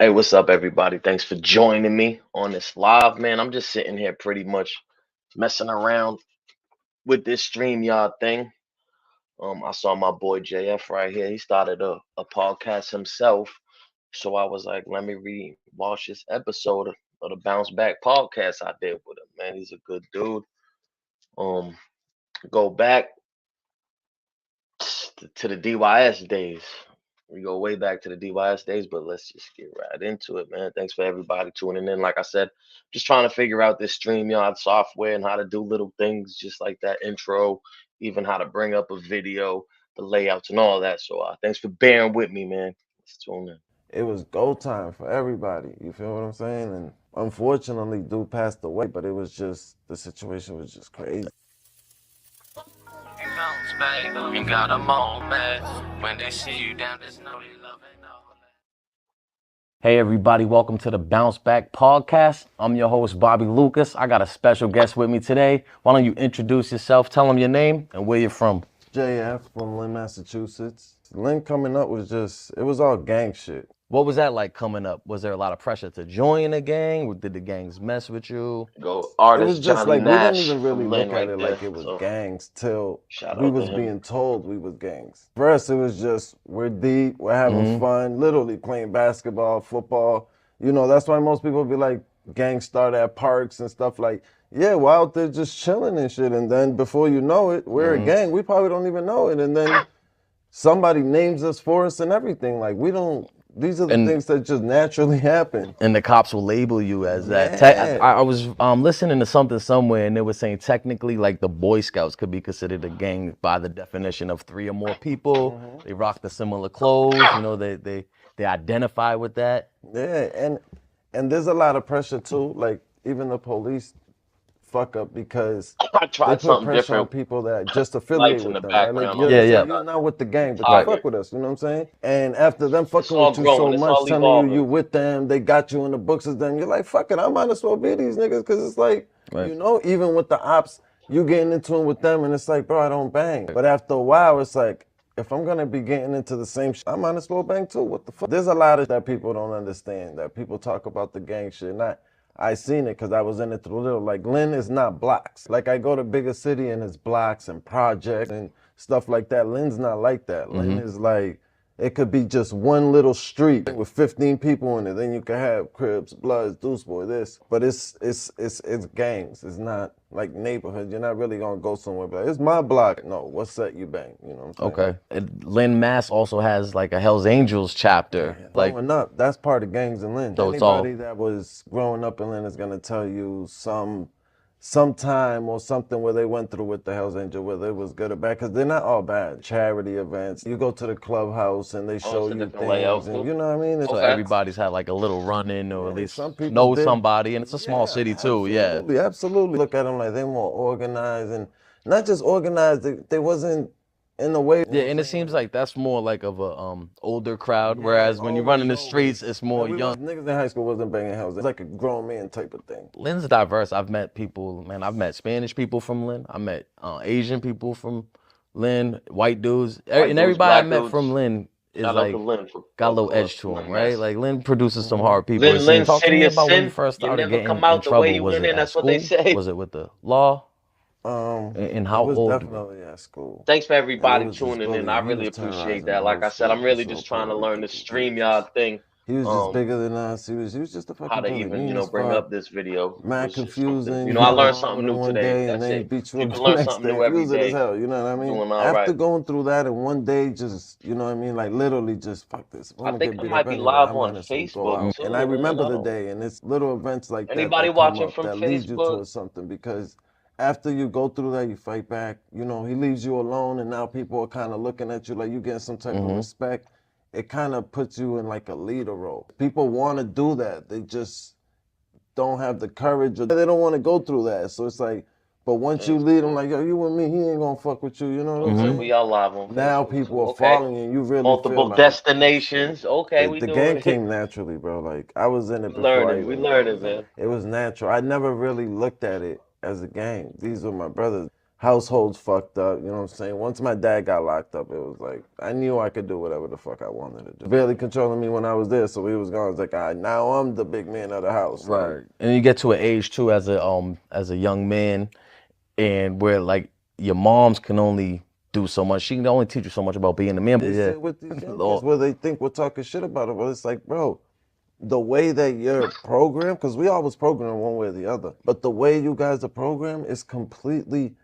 Hey, what's up, everybody? Thanks for joining me on this live, man. I'm just sitting here pretty much messing around with this StreamYard thing. I saw my boy JF right here. He started a podcast himself. So I was like, let me re-watch this episode of the Bounce Back podcast I did with him, man. He's a good dude. Um, go back to the DYS days. We go way back to the DYS days, but let's just get right into it, man. Thanks for everybody tuning in. Like I said, just trying to figure out this StreamYard software and how to do little things just like that intro, even how to bring up a video, the layouts and all that. So thanks for bearing with me, man. Let's tune in. It was go time for everybody. You feel what I'm saying? And unfortunately, dude passed away, but it was just, the situation was just crazy. You got a moment when they see you down, there's no love and all that. Hey everybody, welcome to the Bounce Back Podcast. I'm your host, Bobby Lucas. I got a special guest with me today. Why don't you introduce yourself, tell them your name and where you're from. JF from Lynn, Massachusetts. Lynn coming up was just, it was all gang shit. What was that like coming up? Was there a lot of pressure to join a gang? Did the gangs mess with you? Go It artist was just Johnny like, Nash we didn't even really from look Lynn at right it there. like it was So, gangs till shout we out was to him. being told we was gangs. For us, it was just, we're deep, we're having fun, literally playing basketball, football. You know, that's why most people be like, gangs start at parks and stuff like, yeah, we're out there just chilling and shit. And then before you know it, we're a gang. We probably don't even know it. And then somebody names us for us and everything. Like, we don't, these are the things that just naturally happen. And the cops will label you as that. Yeah. I was listening to something somewhere and they were saying technically like the Boy Scouts could be considered a gang by the definition of 3 or more people. They rock the similar clothes, you know, they identify with that. Yeah, and there's a lot of pressure too. Like, even the police fuck up because I they tried put something pressure on different. people that just affiliate Lights in with the them, right? Like, background. you're not with the gang, but you Right. fuck with us, you know what I'm saying? And after them fucking all with you so growing, it's much, all telling evolving. you with them, they got you in the books as them, you're like, fuck it, I might as well be these niggas, because it's like, you know, even with the ops, you getting into it with them, and it's like, bro, I don't bang. But after a while, it's like, if I'm gonna be getting into the same shit, I might as well bang too. What the fuck? There's a lot of that people don't understand, that people talk about the gang shit. I seen it because I was in it through little. Like, Lynn is not blocks. Like, I go to bigger city and it's blocks and projects and stuff like that. Lynn's not like that. Lynn is like, it could be just one little street with 15 people in it. Then you could have Crips, Bloods, Deuce Boy, this. But it's gangs. It's not like neighborhood. You're not really gonna go somewhere but it's my block. No, what set you bang? You know what I'm saying? Okay. Lynn, Mass also has like a Hells Angels chapter. Like, Growing up, that's part of gangs in Lynn. So it's all- Anybody that was growing up in Lynn is gonna tell you some time or something where they went through with the Hells Angel, whether it was good or bad, because they're not all bad. Charity events, you go to the clubhouse and they show it's a you different layout. things, and you know what I mean? so everybody's had like a little run-in or at least some people know did. somebody, and it's a small city too, yeah. Absolutely. Look at them like they more organized, and not just organized, they wasn't in the way. Yeah, and it seems like that's more like of a older crowd, whereas when you run in the streets, it's more young. Niggas in high school wasn't banging Hells. It's like a grown man type of thing. Lynn's diverse. I've met people, man. I've met Spanish people from Lynn. I met Asian people from Lynn, white dudes, and dudes, everybody I black met dudes. from Lynn is Shout out like to Lynn got a little edge to him, right? Like Lynn produces some hard people. it seems. Lynn, Talk to city me of about when you sin. first You started never getting come in out the way trouble. you Was went it in. at That's what they school? say. Was it with the law? And how it was old? definitely at school. Thanks for everybody And it was tuning just in. I he really was appreciate terrorizing that. the Like whole I said, I'm school. really So just trying to Puerto learn the Rican StreamYard thing. He was just bigger than us. He was just a fucking How to bully. even, Mean as bring fuck. up this video. Mad was just confusing. something. You I get learned along something with him new one today. day, and That's then he it. beat you You up can the learn next something day. new every Confusing as day. hell. You know what I mean? Doing all After right. going through that in one day, just, you know what I mean, like literally just fuck this. I think I might be live on Facebook too. And I remember the man. day, and it's little events like that Anybody that come watching up from that lead you Facebook? towards something, because after you go through that, you fight back. You know, he leaves you alone, and now people are kind of looking at you like you getting some type of respect. It kind of puts you in like a leader role. People want to do that. They just don't have the courage, or they don't want to go through that. So it's like, but once you lead them, like, yo, you with me, he ain't gonna fuck with you. You know what I'm saying? We all live on Now Facebook, people too. are Okay. following you. You really Multiple feel like destinations. Okay, we the doing game it. came naturally, bro. Like, I was in it We before I learning. We even. learning, man. It was natural. I never really looked at it as a game. These were my brothers. households fucked up, you know what I'm saying? Once my dad got locked up, it was like, I knew I could do whatever the fuck I wanted to do. Barely controlling me when I was there, so he was gone. I was like, all right, now I'm the big man of the house. Right. Like, And you get to an age too as a young man, and where like your moms can only do so much. She can only teach you so much about being a man. they Yeah. sit with these young kids where they think we're talking shit about it, but it's like, bro, the way that you're programmed, because we always program one way or the other, but the way you guys are programmed is completely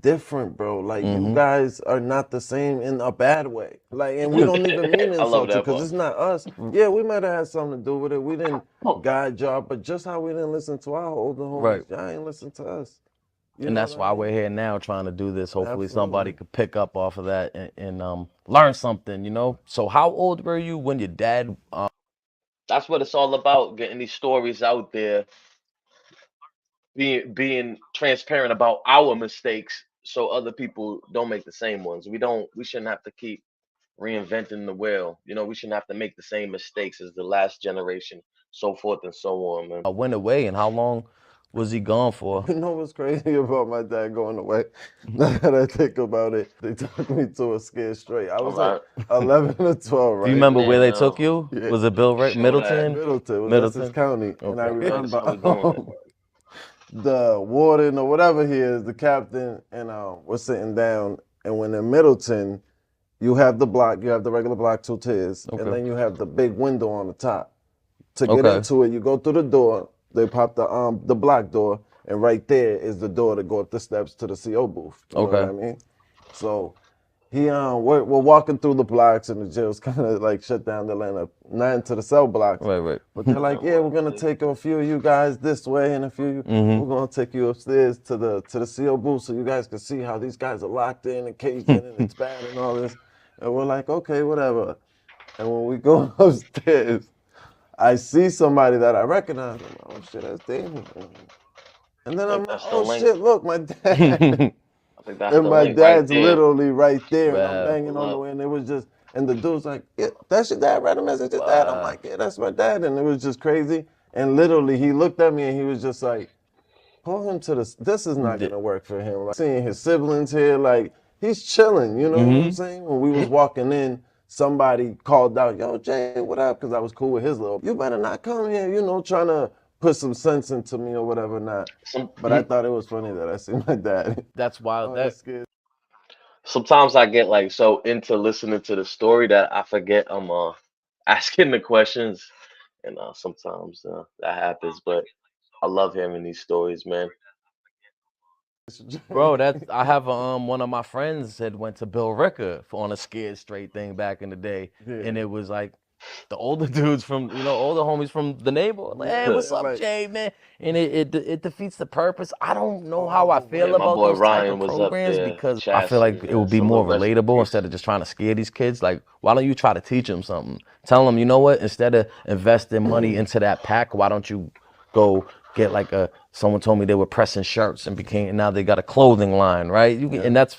different, bro. Like, you guys are not the same in a bad way. Like, and we don't even mean I love insult you, that because part. it's not us. Yeah, we might have had something to do with it. We didn't guide y'all, but just how we didn't listen to our older homies, Right. y'all ain't listen to us. You And know that's what why I mean? we're here now trying to do this. Hopefully somebody Absolutely. could pick up off of that and learn something, you know? So how old were you when your dad That's what it's all about, getting these stories out there, being transparent about our mistakes so other people don't make the same ones. We shouldn't have to keep reinventing the wheel. You know, we shouldn't have to make the same mistakes as the last generation, so forth and so on, man. went away, and how long was he gone for? You know what's crazy about my dad going away? Now that I think about it, they took me to a Scared Straight. I was like Right. 11 or 12, right? Do you remember where they Now, took you? Yeah. Was it Bill show that. Middleton? Middleton, it was Essex Middleton? County. And I Okay. That's how we remember doing it. the warden or whatever he is, the captain, and we're sitting down. And when in Middleton, you have the block, you have the regular block, 2 tiers, Okay. and then you have the big window on the top. To get Okay. into it, you go through the door, they pop the block door, and right there is the door to go up the steps to the CO booth. You know what I mean? So he we're walking through the blocks, and the jail's kind of like shut down. They're laying up 9 to the cell blocks. Right. But they're like, yeah, we're gonna take a few of you guys this way, and a few of you, we're gonna take you upstairs to the CO booth so you guys can see how these guys are locked in and caged in, and it's bad and all this. And we're like, okay, whatever. And when we go upstairs, I see somebody that I recognize. I'm like, oh shit, that's Damon. And then I'm like, That's the oh link. shit, look, my dad. I think that's And the my link right dad's there. literally right there, and I'm Wow. banging on the way, and it was just, and the dude's like, yeah, that's your dad, read a message, your dad. I'm like, yeah, that's my dad, and it was just crazy. And literally, he looked at me, and he was just like, pull him to this is not gonna work for him. Like, seeing his siblings here, like, he's chilling, you know what I'm saying? When we was walking in, somebody called out, yo, Jay, what up? Because I was cool with his little, you better not come here, you know, trying to put some sense into me or whatever not. But I thought it was funny that I see my dad. That's wild. Oh, That that's good. Sometimes I get like so into listening to the story that I forget I'm asking the questions, and sometimes that happens. But I love hearing these stories, man. Bro, I have one of my friends had went to Bill Ricker on a Scared Straight thing back in the day, and it was like the older dudes from older homies from the neighborhood. Like, hey, what's up, Like- Jay, man? And it defeats the purpose. I don't know how I feel Yeah, my about boy those type Ryan of was up programs there. because I feel like it would be more relatable instead of just trying to scare these kids. Like, why don't you try to teach them something? Tell them, you know what? Instead of investing money into that pack, why don't you go get like someone told me they were pressing shirts and now they got a clothing line, right? And that's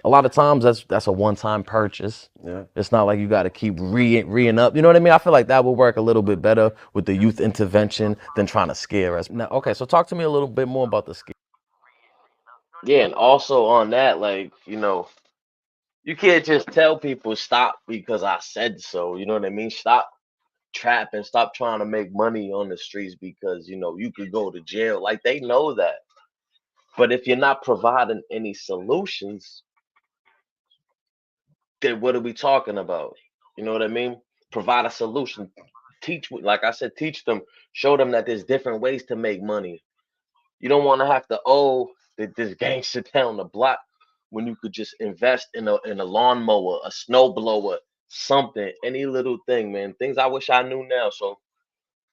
a lot of times that's a one-time purchase. Yeah. It's not like you got to keep re-ing up. You know what I mean? I feel like that would work a little bit better with the youth intervention than trying to scare us. Now, okay, so talk to me a little bit more about the scare. Yeah, and also on that, like, you can't just tell people stop because I said so. You know what I mean? Stop trapping, stop trying to make money on the streets because you could go to jail. Like, they know that. But if you're not providing any solutions, then what are we talking about? You know what I mean? Provide a solution. Like I said, teach them, show them that there's different ways to make money. You don't want to have to owe this gangster down the block when you could just invest in a lawnmower, a snow blower, something, any little thing, man. Things I wish I knew now. So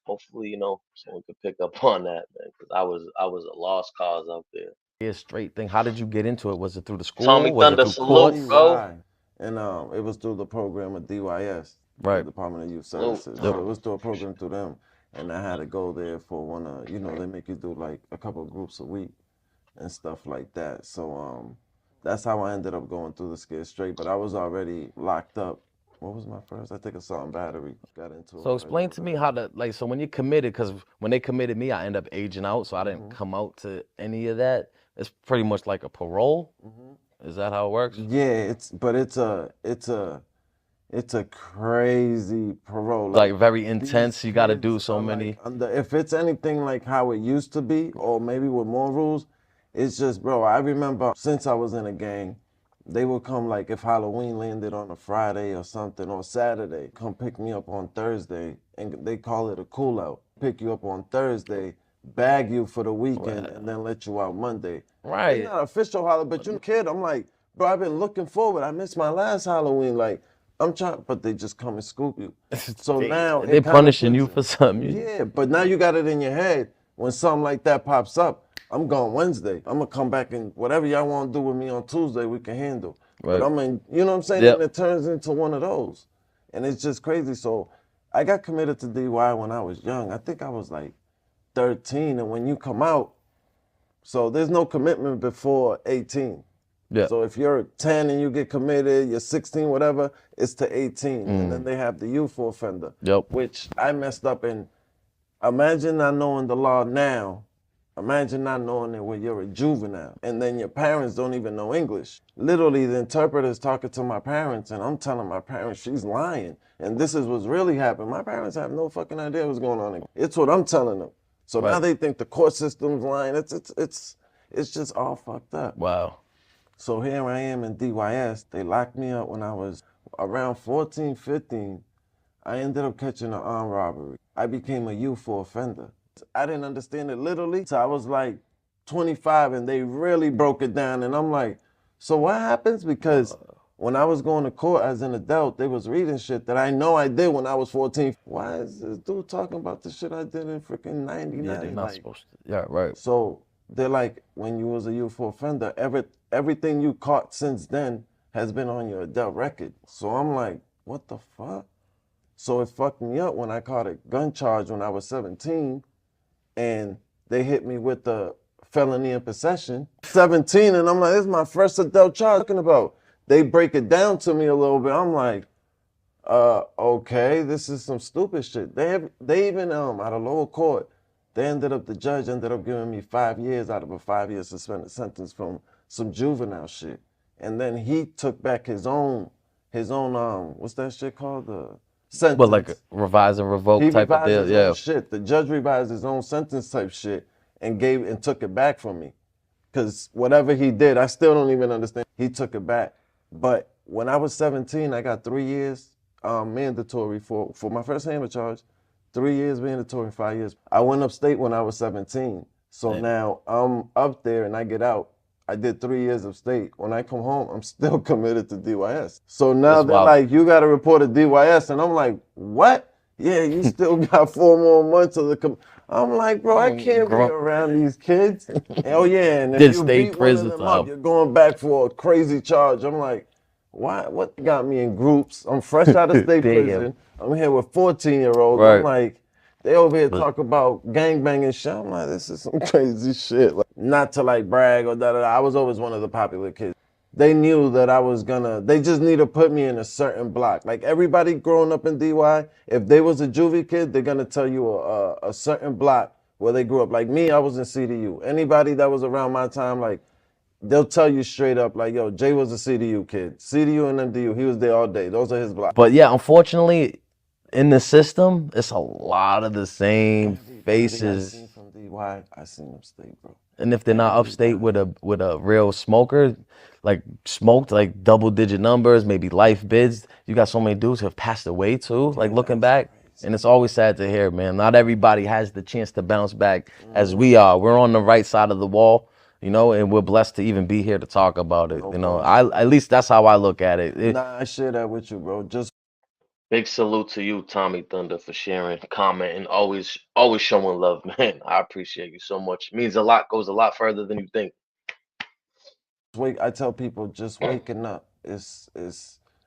hopefully, someone could pick up on that, man. Because I was a lost cause out there. Straight thing. How did you get into it? Was it through the Tommy school? Was it Thunder, through salute, courts? bro. And it was through the program of DYS, Right. the Department of Youth Services. So it was through a program through them, and I had to go there for one. They make you do like a couple of groups a week and stuff like that. So that's how I ended up going through the Scared Straight. But I was already locked up. What was my first? I think assault and battery. Got into it. So explain to me how so when you committed, because when they committed me, I ended up aging out, so I didn't come out to any of that. it's pretty much like a parole. Is that how it works? Yeah, it's a crazy parole. Like very these intense. You got to kids do so are, many. like, if it's anything like how it used to be, or maybe with more rules, it's just, bro, I remember since I was in a gang, they would come, like, if Halloween landed on a Friday or something, or Saturday, come pick me up on Thursday, and they call it a cool out. Pick you up on Thursday, bag you for the weekend, and then let you out Monday. Right. It's not official holiday, but you kid, I'm like, bro, I've been looking forward. I missed my last Halloween, like, I'm trying, but they just come and scoop you. So now They're punishing you for something. Yeah, but now you got it in your head. When something like that pops up, I'm going Wednesday. I'm gonna come back and whatever y'all want to do with me on Tuesday, we can handle. Right. But I'm in, you know what I'm saying? Yep. And it turns into one of those, and it's just crazy. So I got committed to DUI when I was young. I think I was like 13, and when you come out, so there's no commitment before 18. Yeah. So if you're 10 and you get committed, you're 16, whatever, it's to 18. And then they have the youthful offender, Yep. which I messed up in. Imagine not knowing the law now. Imagine not knowing it when you're a juvenile. And then your parents don't even know English. Literally, the interpreter's talking to my parents, and I'm telling my parents she's lying. And this is what's really happening. My parents have no fucking idea what's going on. It's what I'm telling them. So now they think the court system's lying. It's just all fucked up. Wow. So here I am in DYS. They locked me up when I was around 14, 15. I ended up catching an armed robbery. I became a youthful offender. I didn't understand it literally. So I was like 25 and they really broke it down. And I'm like, so what happens? Because when I was going to court as an adult, they was reading shit that I know I did when I was 14. Why is this dude talking about the shit I did in freaking 99? Yeah, they're not supposed to. Yeah, right. So they're like, when you was a youthful offender, everything you caught since then has been on your adult record. So I'm like, what the fuck? So it fucked me up when I caught a gun charge when I was 17, and they hit me with the felony in possession. 17, and I'm like, this is my first adult charge. Talking about, they break it down to me a little bit. I'm like, okay, this is some stupid shit. They even out of lower court, the judge ended up giving me 5 years out of a 5-year suspended sentence from some juvenile shit. And then he took back his own, what's that shit called? The sentence. But like a revise and revoke type of deal, his yeah. own shit. The judge revised his own sentence type shit and took it back from me. Cause whatever he did, I still don't even understand. He took it back. But when I was 17, I got 3 years mandatory for my first hammer charge. 3 years mandatory, 5 years. I went upstate when I was 17. So now I'm up there and I get out. I did 3 years upstate. When I come home, I'm still committed to DYS. So now they're like, you got to report a DYS. And I'm like, what? Yeah, you still got 4 more months of the I'm like, bro, I can't be around these kids. Oh, yeah, and if you beat one of them up, you're going back for a crazy charge. I'm like, why? What got me in groups? I'm fresh out of state prison. I'm here with 14-year-olds. Right. I'm like, they over here talk about gangbanging shit. I'm like, this is some crazy shit. Like, not to like brag or da-da-da. I was always one of the popular kids. They knew that I was they just need to put me in a certain block. Like everybody growing up in DY, if they was a juvie kid, they're gonna tell you a certain block where they grew up. Like me, I was in CDU. Anybody that was around my time, like, they'll tell you straight up, like, yo, Jay was a CDU kid. CDU and MDU, he was there all day. Those are his blocks. But yeah, unfortunately, in the system, it's a lot of the same faces. I seen from DY, I seen upstate, bro. And if they're not upstate with a real smoker, like smoked like double-digit numbers, maybe life bids, you got so many dudes who have passed away too. Like looking back, and it's always sad to hear, man. Not everybody has the chance to bounce back as we are. We're on the right side of the wall, you know, and we're blessed to even be here to talk about it. You know, at least that's how I look at it. Nah, I share that with you, bro. Just Big salute to you, Tommy Thunder, for sharing, commenting, always showing love, man. I appreciate you so much. It means a lot, goes a lot further than you think. I tell people just waking up. It's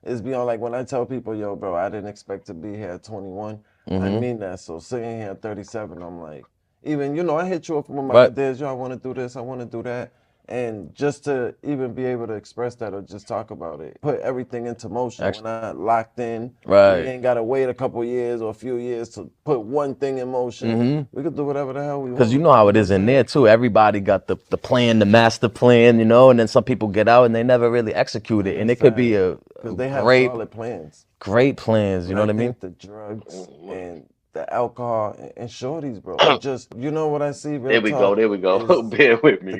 beyond, like when I tell people, yo, bro, I didn't expect to be here at 21. I mean that. So sitting here at 37, I'm like, even, you know, I hit you up with my ideas, yo, I want to do this, I want to do that. And just to even be able to express that or just talk about it, put everything into motion. We're not locked in. Right. We ain't got to wait a couple years or a few years to put one thing in motion. We could do whatever the hell we want. Because you know how it is in there too. Everybody got the plan, the master plan, and then some people get out and they never really execute it. And it could be a they have great solid plans. Great plans, you know what I mean? The drugs and the alcohol and shorties, bro. Just, you know what I see? There we go. Bear with me.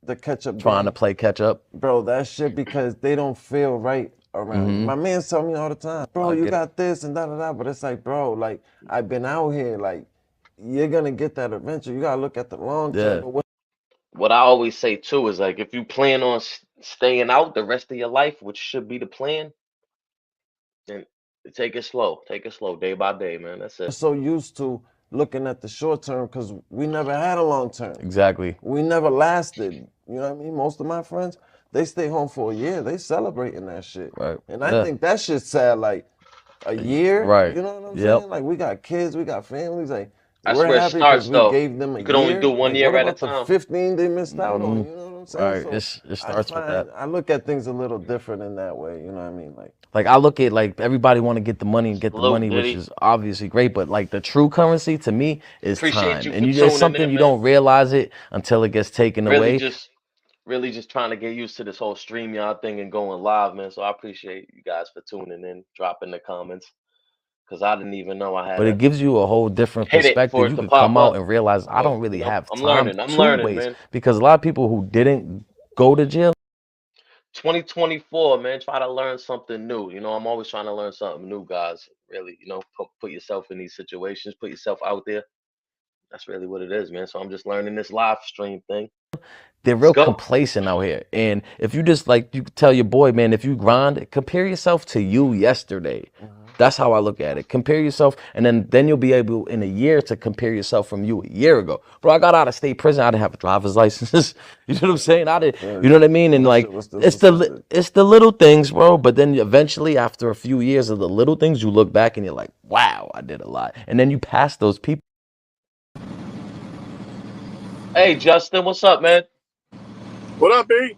The catch up. Trying to play catch up. Bro, that shit because they don't feel right around. My man's tell me all the time, bro, you got this and da-da-da. But it's like, bro, like, I've been out here, like, you're going to get that eventually. You got to look at the long term. Yeah. What I always say, too, is like, if you plan on staying out the rest of your life, which should be the plan, then take it slow. Take it slow, day by day, man. That's it. We're so used to looking at the short term because we never had a long term. Exactly. We never lasted. You know what I mean? Most of my friends, they stay home for a year. They celebrating that shit. Right. And I think that shit's sad, like, a year. Right. You know what I'm saying? Like, we got kids, we got families. Like, that's we're where happy it starts, we gave them a year. You could only do one year at a time. The 15 they missed out on, you know what I'm saying? Right. So it starts with that. I look at things a little different in that way, you know what I mean? Like I look at like everybody want to get the money and get the money, which is obviously great, but like the true currency to me is time. And it's something you don't realize it until it gets taken away. Really just trying to get used to this whole StreamYard thing and going live, man. So I appreciate you guys for tuning in, dropping the comments. Because I didn't even know I had. But it gives you a whole different perspective. You can come out and realize I don't really have time to waste. Man. Because a lot of people who didn't go to jail. 2024, man, try to learn something new. You know, I'm always trying to learn something new, guys. Really, put yourself in these situations, put yourself out there. That's really what it is, man. So I'm just learning this live stream thing. They're real complacent out here. And if you just you tell your boy, man, if you grind, compare yourself to you yesterday. That's how I look at it. Compare yourself, and then you'll be able in a year to compare yourself from you a year ago. Bro, I got out of state prison. I didn't have a driver's license. You know what I'm saying? You know what I mean? And it's the little things, bro. But then eventually, after a few years of the little things, you look back and you're like, wow, I did a lot. And then you pass those people. Hey, Justin, what's up, man? What up, B?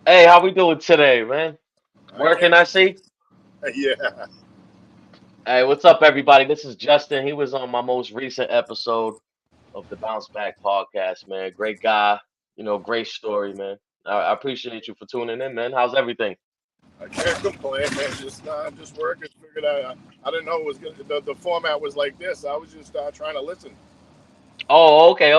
Hey, how we doing today, man? Working, I see? Yeah. Hey, what's up, everybody? This is Justin. He was on my most recent episode of the Bounce Back podcast, man. Great guy. Great story, man. I appreciate you for tuning in, man. How's everything? I can't complain, man. Just working. Figured I didn't know it was the format was like this. I was just trying to listen. Oh, okay.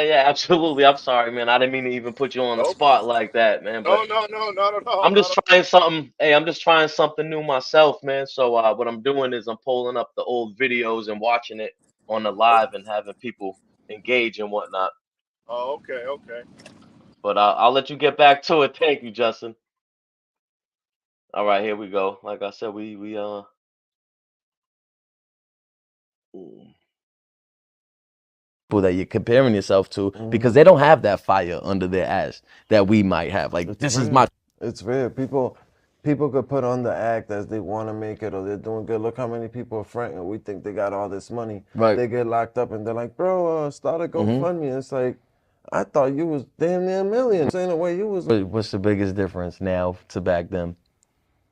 Yeah. Absolutely. I'm sorry, man. I didn't mean to even put you on the spot like that, man. But no, not at all. I'm just trying something. Hey, I'm just trying something new myself, man. So what I'm doing is I'm pulling up the old videos and watching it on the live and having people engage and whatnot. Oh, okay. But I'll let you get back to it. Thank you, Justin. All right, here we go. Like I said, we that you're comparing yourself to because they don't have that fire under their ass that we might have. Like, this is my... It's real. People could put on the act as they want to make it or they're doing good. Look how many people are fronting. We think they got all this money. Right. They get locked up and they're like, bro, start a GoFundMe. It's like, I thought you was damn near a million. Saying the way you was... What's the biggest difference now to back then?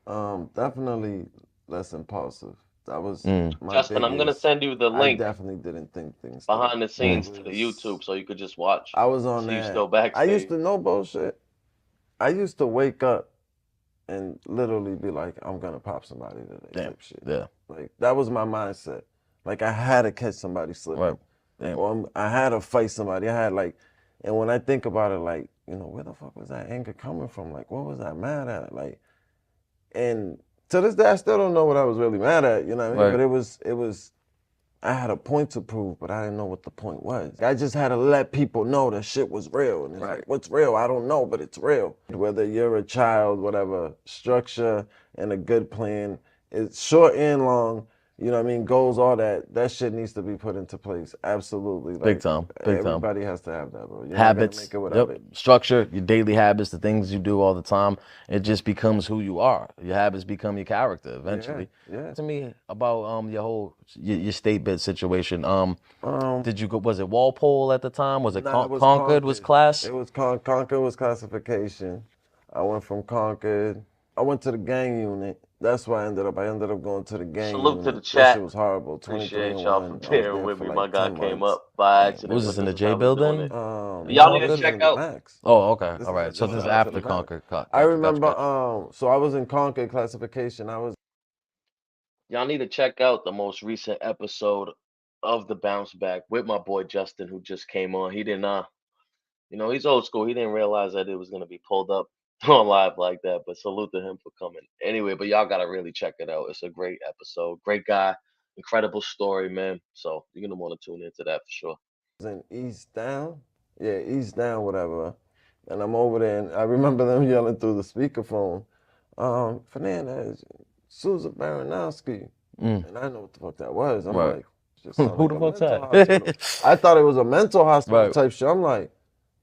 Definitely less impulsive. That was Justin, I'm gonna send you the link. I definitely didn't think things behind the scenes to the YouTube so you could just watch. I was on that. Still backstage. I used to know bullshit. I used to wake up and literally be like, I'm gonna pop somebody today. Type shit. Yeah. Like that was my mindset. Like I had to catch somebody slipping. Right. Damn. Or I had to fight somebody. I had and when I think about it, like, where the fuck was that anger coming from? Like, what was I mad at? Like, and to this day, I still don't know what I was really mad at, you know what I mean? Right. But it was, I had a point to prove, but I didn't know what the point was. I just had to let people know that shit was real. And it's like, what's real? I don't know, but it's real. Whether you're a child, whatever, structure and a good plan, it's short and long, you know what I mean, goals, all that shit needs to be put into place. Absolutely. Big time. Everybody has to have that, bro. You're not gonna Habits. make it without it. Structure, your daily habits, the things you do all the time. It just becomes who you are. Your habits become your character eventually. Yeah. To me, about your whole your state bid situation. Did you go? Was it Walpole at the time? Was it Nah, it was Concord? Was class? It was Concord was classification. I went from Concord. I went to the gang unit. That's why I ended up going to the gang Salute unit. to the That chat. shit was horrible. 23 Appreciate and y'all for 1. I was bearing there with for me. like My guy 10 came months. up by accident. Was this but in the is J how we doing building? it. No, Y'all need to this is check in the out. Max. Oh, okay. This All is- right. So this this is is after after the Max. Concord. I remember, so I was in Concord classification. Y'all need to check out the most recent episode of the Bounce Back with my boy Justin, who just came on. He didn't he's old school. He didn't realize that it was gonna be pulled up on live like that. But salute to him for coming. Anyway, but y'all gotta really check it out. It's a great episode. Great guy, incredible story, man. So you're gonna want to tune into that for sure. in East Down. Yeah, East Down, whatever. And I'm over there, and I remember them yelling through the speakerphone, Fernandez, Susan Baranowski. And I know what the fuck that was. I'm like, just sound Who like the a fuck's mental that? hospital. I thought it was a mental hospital Right. type shit. I'm like,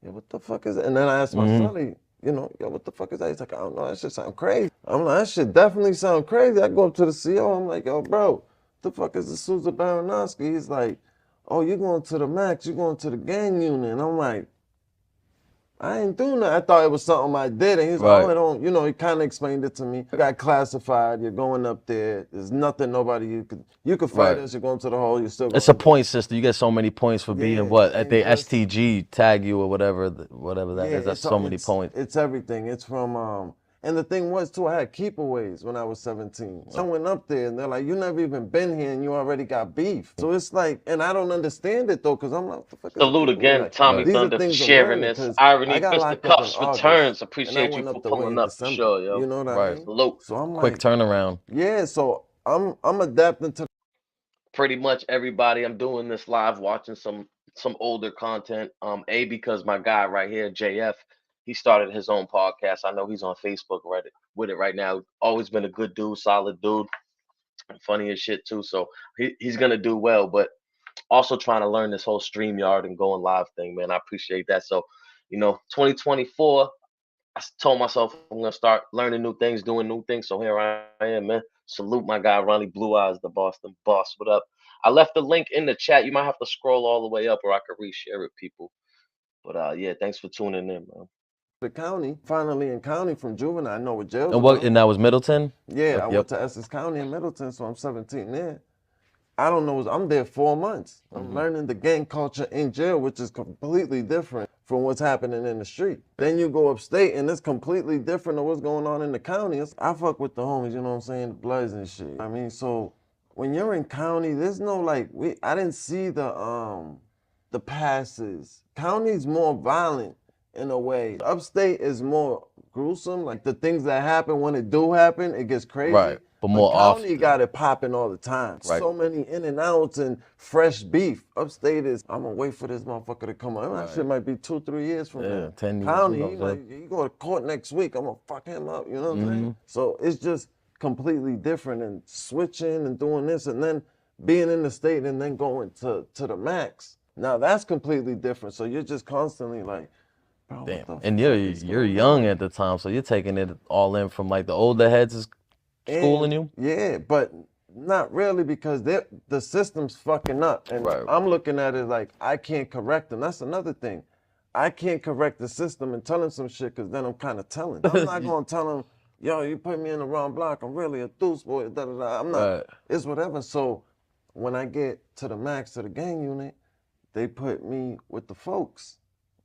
yeah, what the fuck is that? And then I asked my sonny, yo, what the fuck is that? He's like, I don't know, that shit sound crazy. I'm like, that shit definitely sound crazy. I go up to the CO, I'm like, yo, bro, the fuck is the Susan Baranowski? He's like, oh, you going to the Max, you going to the gang unit. And I'm like, I ain't doing that. I thought it was something I did. And he's like, oh, I don't, he kind of explained it to me. You got classified, you're going up there. There's nothing, nobody you could fight us, you're going to the hole, you're still going. It's a point system. You get so many points for being what? At the just- STG tag you or whatever that is. That's so many points. It's everything. It's from, and the thing was too, I had keepaways when I was 17. So I went up there and they're like, you never even been here and you already got beef. So it's like, and I don't understand it though, because I'm like, what the fuck is Salute a again, like, Tommy these are Thunder, for things I'm sharing learning, this. 'cause Irony, I got Mr. locked up in Cuffs August, returns. and I Appreciate you went for up the way pulling in up for December. sure, yo. You know what I Right. mean? Salute. So I'm Quick like, turnaround. yeah, so I'm adapting to Pretty much everybody. I'm doing this live, watching some older content. Because my guy right here, JF, he started his own podcast. I know he's on Facebook with it right now. Always been a good dude, solid dude, funny as shit too. So he's gonna do well. But also trying to learn this whole StreamYard and going live thing, man. I appreciate that. So, 2024. I told myself I'm gonna start learning new things, doing new things. So here I am, man. Salute my guy Ronnie Blue Eyes, the Boston boss. What up? I left the link in the chat. You might have to scroll all the way up, or I could reshare it, people. But yeah, thanks for tuning in, man. the county, finally in county from juvenile. I know what jail's And what? about. And that was Middleton. Yeah, I Yep. went to Essex County in Middleton, so I'm 17 there. I don't know, I'm there 4 months. I'm learning the gang culture in jail, which is completely different from what's happening in the street. Then you go upstate and it's completely different than what's going on in the county. I fuck with the homies, you know what I'm saying, the Bloods and shit. I mean, so when you're in county, there's no I didn't see the passes. County's more violent in a way. Upstate is more gruesome, like the things that happen when it do happen, it gets crazy. Right. But more county often. got it popping all the time. Right. So many in and outs and fresh beef. Upstate is, I'm gonna wait for this motherfucker to come on. That shit might be 2-3 years from now. 10 years. County, who knows, you go to court next week, I'm gonna fuck him up, you know what I'm saying? So it's just completely different and switching and doing this and then being in the state and then going to the Max. Now that's completely different. So you're just constantly like, bro, Damn. what the And fuck you're is you're going young on? at the time, so you're taking it all in from like the older heads is schooling you. Yeah, but not really because the system's fucking up. And Right. I'm looking at it like I can't correct them. That's another thing. I can't correct the system and tell him some shit because then I'm kind of telling. I'm not going to tell him, yo, you put me in the wrong block. I'm really a deuce boy. Da, da, da. I'm not. Right. It's whatever. So when I get to the Max, to the gang unit, they put me with the folks.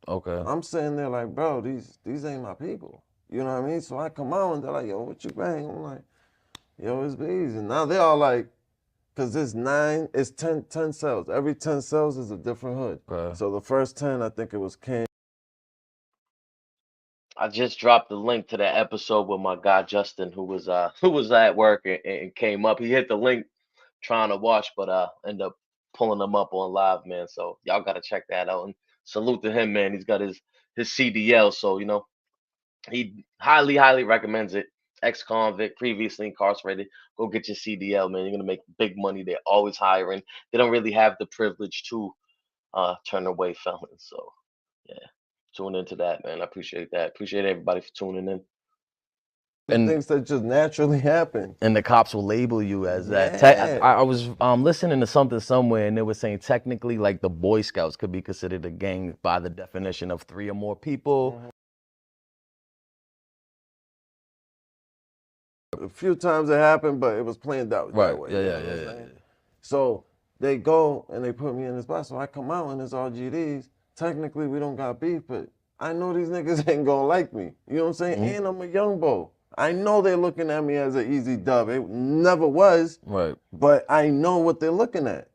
Okay. I'm sitting there like, bro, these ain't my people. You know what I mean? So I come out and they're like, yo, what you bang? I'm like, yo, it's easy. Now they're all like, because it's 10 cells. Every 10 cells is a different hood. Okay. So the first 10, I think it was King. I just dropped the link to that episode with my guy Justin, who was at work and came up. He hit the link trying to watch, but ended up pulling him up on live, man. So y'all gotta check that out. And salute to him, man. He's got his CDL, so he highly recommends it. ex-convict, previously incarcerated, go get your CDL, man. You're gonna make big money. They're always hiring. They don't really have the privilege to turn away felons. So yeah, tune into that, man. I appreciate that. Appreciate everybody for tuning in. And things that just naturally happen. and the cops will label you as that. Yeah. I was listening to something somewhere, and they were saying technically, like the Boy Scouts could be considered a gang by the definition of 3 or more people. A few times it happened, but it was planned out that way. Yeah, you know yeah, what I'm yeah, saying? So they go and they put me in this box. So I come out and it's all GDs. Technically, we don't got beef, but I know these niggas ain't gonna like me. You know what I'm saying? And I'm a young bo. I know they're looking at me as an easy dub. It never was. Right. But I know what they're looking at.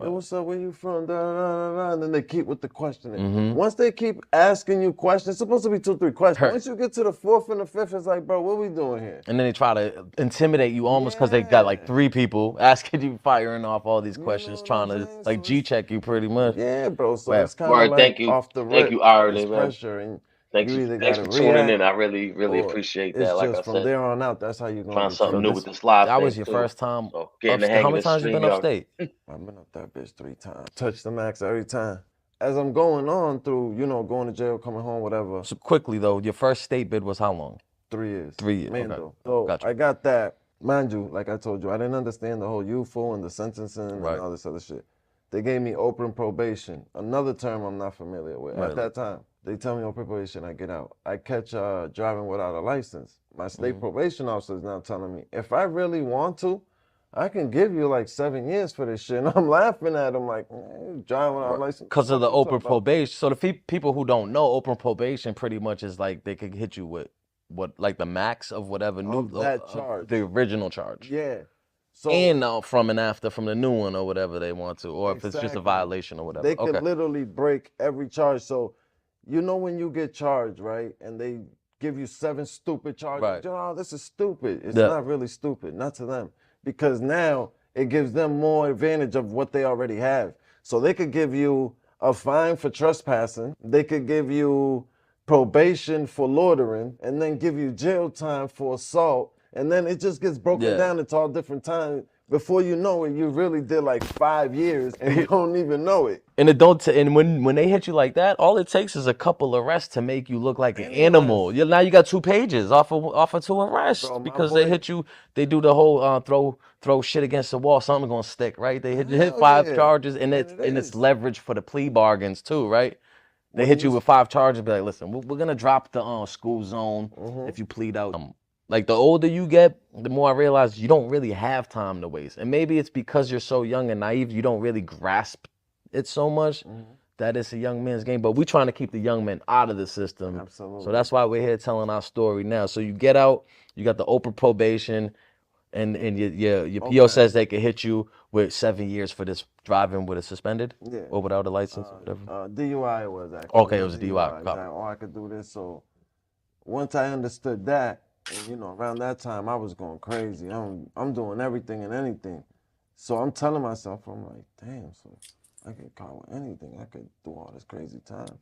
Hey, what's up? Where you from? Da, da, da, da. And then they keep with the questioning. Once they keep asking you questions, it's supposed to be 2, 3 questions. Once you get to the 4th and the 5th, it's like, bro, what we doing here? And then they try to intimidate you almost because they got like 3 people asking you, firing off all these questions, trying to like G-check you pretty much. Yeah, bro. So Right. it's kind of like off the rip. Thank you, Ireland, it's man. pressure, and Thanks you either for gotta tuning react, in. I really, really appreciate that. It's Like just I from said, there on out, that's how you're gonna find be something new treated. with this live That thing, was your too. first time So getting the hang How of many the times you been StreamYard. upstate? I've been up that bitch 3 times. Touch the max every time. As I'm going on through, you know, going to jail, coming home, whatever. So quickly though, your first state bid was how long? 3 years. 3 years. Mando. Okay. So Gotcha. I got that. Mind you, like I told you, I didn't understand the whole UFO and the sentencing Right. and all this other shit. They gave me open probation, another term I'm not familiar with. Right. At that time, they tell me open probation, I get out. I catch driving without a license. My state probation officer is now telling me, if I really want to, I can give you like 7 years for this shit. And I'm laughing at him like, man, driving without a license. Because of the What you open talking about? probation. So the people who don't know, open probation pretty much is like they could hit you with like the max of whatever new that charge. the original charge. Yeah. So And from and after from the new one or whatever they want to, or if it's just a Exactly. violation or whatever. They could Okay. literally break every charge. So, you know when you get charged, right? And they give you 7 stupid charges. Right. You know, this is stupid. It's Yeah. not really stupid, not to them. Because now it gives them more advantage of what they already have. So they could give you a fine for trespassing. They could give you probation for loitering, and then give you jail time for assault. And then it just gets broken down into all different times. Before you know it, you really did like 5 years and you don't even know it. And it don't. And when they hit you like that, all it takes is a couple arrests to make you look like an animal. Now you got 2 pages off of 2 arrests. Bro, my because boy- they hit you. They do the whole throw shit against the wall. Something's gonna stick, right? They hit Hell 5 yeah. charges, and And it's is. leverage for the plea bargains too, right? They When hit you you- with 5 charges. Be like, listen, we're gonna drop the school zone if you plead out. Like the older you get, the more I realize you don't really have time to waste. And maybe it's because you're so young and naive, you don't really grasp it so much that it's a young man's game. But we're trying to keep the young men out of the system. Absolutely. So that's why we're here telling our story now. So you get out, you got the open probation, and your PO says they could hit you with 7 years for this driving with a suspended or without a license or whatever. DUI it was actually. Okay, it was a DUI. It's like, oh, I could do this. So once I understood that, and, you know, around that time I was going crazy. I'm doing everything and anything. So I'm telling myself, I'm like, damn, so I get caught with anything. I could do all this crazy time.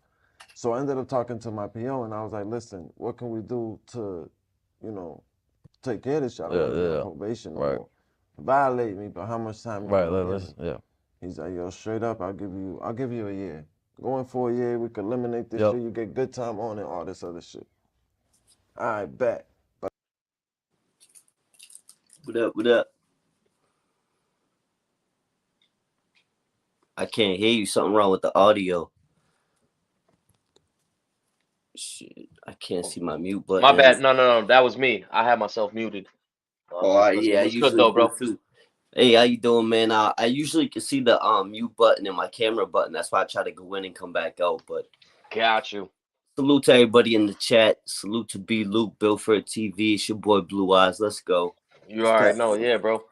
So I ended up talking to my PO and I was like, listen, what can we do to, you know, take care of this shit? I don't wanna be on probation no more. Violate me, but how much time? He's like, yo, straight up, I'll give you a year. Going for a year, we could eliminate this shit. You get good time on it, all this other shit. All right, bet. What up? What up? I can't hear you. Something wrong with the audio. Shit, I can't see my mute button. My bad. No. That was me. I had myself muted. Yeah, I it's usually good though, bro. do too. Hey, how you doing, man? I usually can see the mute button and my camera button. That's why I try to go in and come back out. But Got you. salute to everybody in the chat. Salute to B Luke, Bilford TV. It's your boy Blue Eyes. Let's go. You already know, yeah, bro.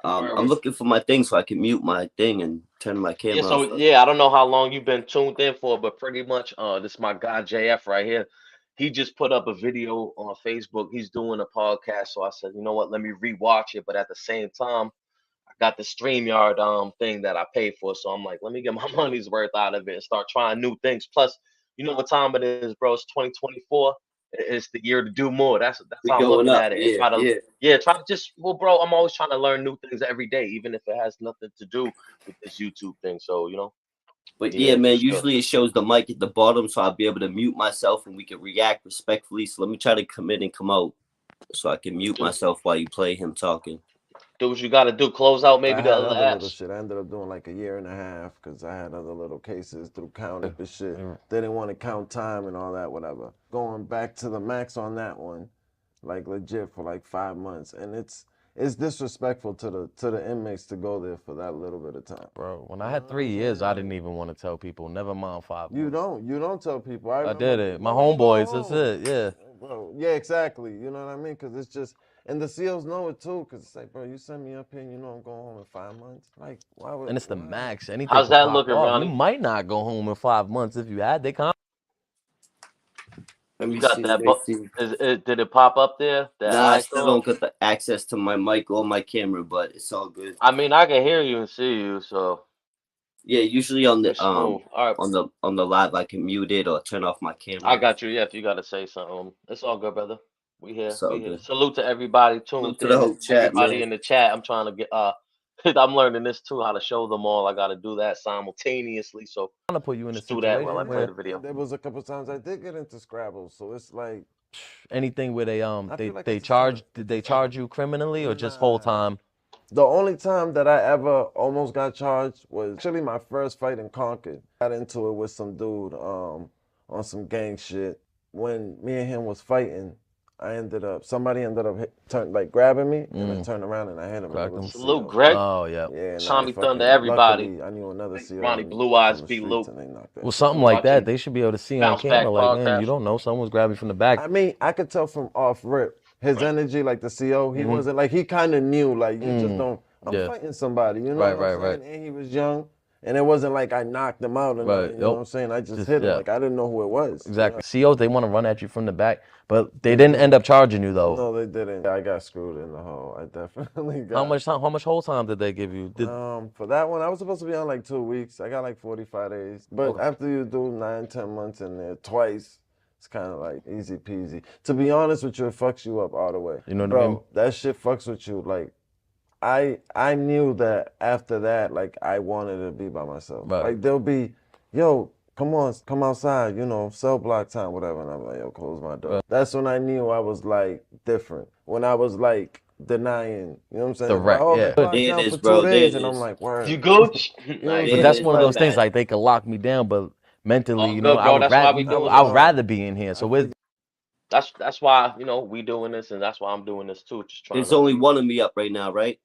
I'm looking for my thing so I can mute my thing and turn my camera Yeah, so off. I don't know how long you've been tuned in for, but pretty much this is my guy JF right here. He just put up a video on Facebook. He's doing a podcast. So I said, you know what, let me rewatch it. But at the same time, I got the StreamYard thing that I paid for. So I'm like, let me get my money's worth out of it and start trying new things. Plus, you know what time it is, bro? It's 2024. it's the year to do more. That's We how I'm going looking up. at it. And Yeah, try to yeah. try to just bro, I'm always trying to learn new things every day, even if it has nothing to do with this YouTube thing. So, But yeah, yeah, for man, sure. usually it shows the mic at the bottom, so I'll be able to mute myself and we can react respectfully. So let me try to come in and come out so I can mute myself while you play him talking. Do what you got to do. Close out I maybe the had other other little apps. shit. I ended up doing like a year and a half because I had other little cases through counting and shit. They didn't want to count time and all that, whatever. Going back to the max on that one, like legit for like 5 months, and it's disrespectful to the inmates to go there for that little bit of time. Bro, when I had 3 years, I didn't even want to tell people. Never mind 5 months. You don't tell people. I I remember, did it. My "Bro, you go homeboys, that's home." it. Yeah. Bro, yeah, exactly. You know what I mean? Because it's just, and the COs know it too. Because it's like, bro, you send me up here, and you know I'm going home in 5 months. Like, why would? And it's the why? max. Anything How's could that pop looking, off. Ronnie? You might not go home in 5 months if you had. They can't. Let me You got see. that? Let me see. Did it pop up there? That Nah, I still icon? don't get the access to my mic or my camera, but it's all good. I mean, I can hear you and see you, so Yeah, usually on the it's smooth. All right, on the live I can mute it or turn off my camera. I got you. Yeah, if you got to say something, it's all good, brother. We here. It's all We here. good. Salute to everybody tuned Salute to the in. whole chat, Everybody man. in the chat. I'm trying to get. I'm learning this too, how to show them all. I got to do that simultaneously. So I'm trying to put you in a just do that while I situation play where the video. There was a couple times I did get into Scrabble, so it's like anything where they feel like they it's a charge setup. did they charge you criminally or just whole Nah. time? The only time that I ever almost got charged was actually my first fight in Concord. Got into it with some dude on some gang shit. When me and him was fighting, somebody ended up grabbing me, and I turned around and I hit him. And it was a Salute, CO. Greg. Oh yeah. Yeah, Tommy and Thunder, everybody. luckily, I knew another CO Ronnie from Blue Eyes the be streets, Luke. and they knocked that Well, shit something out. like that, Watching they should be able to see on Bounce camera. Back Like, man, podcast. you don't know, someone's grabbing from the back. I mean, I could tell from off rip his energy, like the CO. He wasn't like, he kind of knew, like, you just don't. I'm Yeah. fighting somebody, you know Right, what I'm right, saying? And he was young, and it wasn't like I knocked him out or Right, nothing, you know yep. what I'm saying? I just Just- hit him, yeah. like I didn't know who it was. Exactly. COs, they want to run at you from the back, but they didn't end up charging you though. No, they didn't. I got screwed in the hole. I definitely got. How much whole time did they give you? For that one, I was supposed to be on like 2 weeks. I got like 45 days. But after you do 9, 10 months in there twice, it's kind of like easy peasy. To be honest with you, it fucks you up all the way. You know what Bro, I mean? that shit fucks with you. Like, I knew that after that, like, I wanted to be by myself. Right. Like, they'll be, yo, come on, come outside, you know, cell block time, whatever. And I'm like, yo, close my door. That's when I knew I was, like, different. When I was, like, denying, you know what I'm saying? Direct, oh, yeah. blocked There it down is, for bro. 2 There days, it and I'm is. like, word. You Gooch? know what Nah, I'm But saying? that's It's one of those like things, that. like they could lock me down, but mentally, Oh, you know, good, bro. I would That's why rather we doing I this. would rather be in here. So with That's why we doing this, and that's why I'm doing this too. Just trying. There's to, only one of me up right now, right?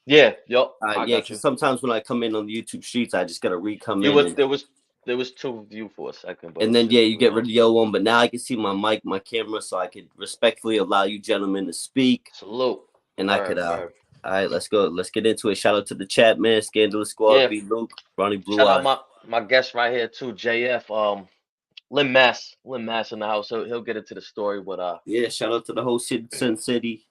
Yeah. Yup. I Yeah, got you. because sometimes when I come in on the YouTube streets, I just gotta re-come in. There was two of you for a second, but And then you get rid of the old one, but now I can see my mic, my camera, so I could respectfully allow you gentlemen to speak. Salute. And I could all right, let's go. Let's get into it. Shout out to the chat, man. Scandalous Squad, Yeah. B Luke, Ronnie Blue Shout Eye. out my guest right here too, JF. Lynn Mass in the house. So he'll get into the story, but Yeah, shout out to the whole Sin City.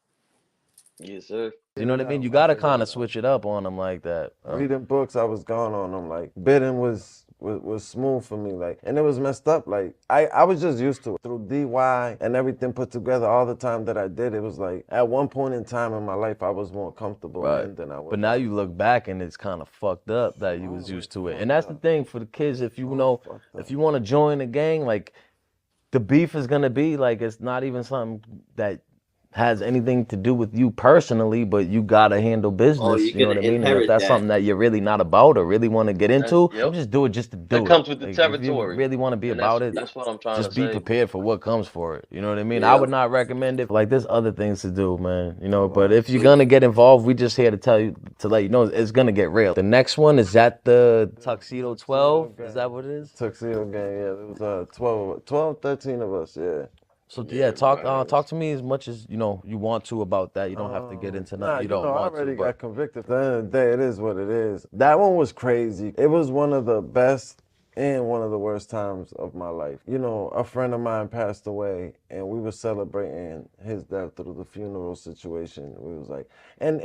yes, sir. you know what I mean? You gotta kind of switch it up on them like that. Reading books, I was gone on them. Like, bidding was smooth for me. Like, and it was messed up. Like, I was just used to it. Through DY and everything put together, all the time that I did, it was like, at one point in time in my life, I was more comfortable than I was. But now you look back and it's kind of fucked up that you was used to it. And that's the thing for the kids. If you if you want to join a gang, like the beef is gonna be like it's not even something that has anything to do with you personally, but you gotta handle business. You know what I mean? And if that's something that you're really not about or really want to get into, just do it just to do it. It comes with the Like, territory. If you really want to be And about it, that's what I'm trying to say. just be prepared for what comes for it. You know what I mean? Yeah. I would not recommend it. Like there's other things to do, man. You know, but if you're gonna get involved, we just here to let you know it's gonna get real. The next one is at the Tuxedo 12. Is that what it is? Tuxedo gang, yeah. It was 12, 13 of us, yeah. So yeah, talk to me as much as you want to about that. You don't have to get into nothing you don't I want already to. got convicted. At the end of the day, it is what it is. That one was crazy. It was one of the best and one of the worst times of my life. You know, a friend of mine passed away, and we were celebrating his death through the funeral situation. We was like, and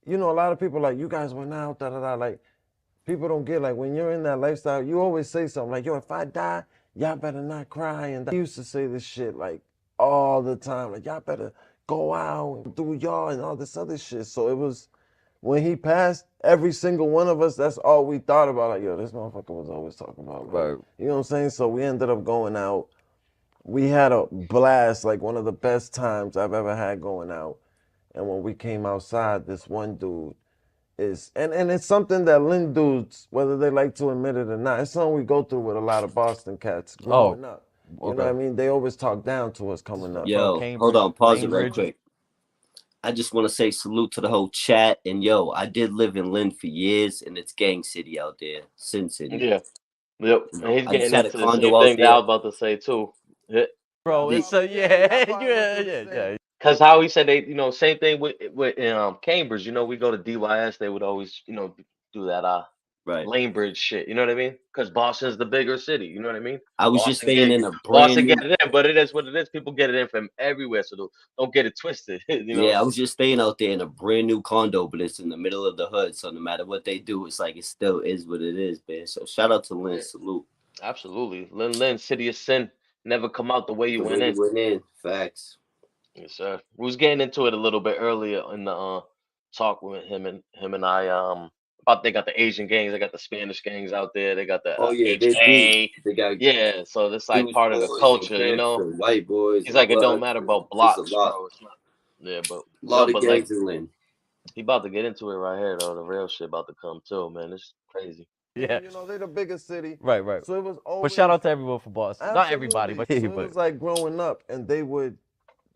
you know, a lot of people like, you guys went out, like, people don't get, like, when you're in that lifestyle, you always say something like, yo, if I die, y'all better not cry. And he used to say this shit like all the time, like y'all better go out and do y'all and all this other shit. So it was, when he passed, every single one of us, that's all we thought about. Like, yo, this motherfucker was always talking about. Right. You know what I'm saying? So we ended up going out. We had a blast, like one of the best times I've ever had going out. And when we came outside, this one dude is, and it's something that Lynn dudes, whether they like to admit it or not, it's something we go through with a lot of Boston cats growing up. You know what I mean? They always talk down to us coming up. Yo, hold on, pause it right quick. I just want to say salute to the whole chat. And yo, I did live in Lynn for years, and it's gang city out there, Sin City. Yeah. Yep. And he's I just getting had a into the condo same out thing that there. I was about to say too. Yeah. Bro, it's a yeah. Cause how he said they, you know, same thing with Cambridge. You know, we go to DYS, they would always, you know, do that Right. Lanebridge shit. You know what I mean? Because Boston's the bigger city. You know what I mean? I was Boston just staying in a brand Boston new. get it in, but it is what it is. People get it in from everywhere, so don't get it twisted. You know? Yeah, I was just staying out there in a brand new condo, but it's in the middle of the hood. So no matter what they do, it's like it still is what it is, man. So shout out to Lynn, Yeah. salute. Absolutely, Lynn, City of Sin, never come out the way you The went way in. you went in, facts. Yes, sir. We was getting into it a little bit earlier in the talk with him and I about they got the Asian gangs, they got the Spanish gangs out there, they got the Oh yeah, they HA. do. They got Yeah, so that's like Jewish part of the boys and culture, you Crips know. and white boys He's and like, it don't bloods. matter about It's a blocks, lot. bro. It's not. Yeah, but A lot of but like gangs in Lynn. he about to get into it right here though. The real shit about to come too, man. It's crazy. Yeah, you know, they're the biggest city. Right. So it was always. But shout out to everyone from Boston. Absolutely. Not everybody, but so it was like growing up, and they would.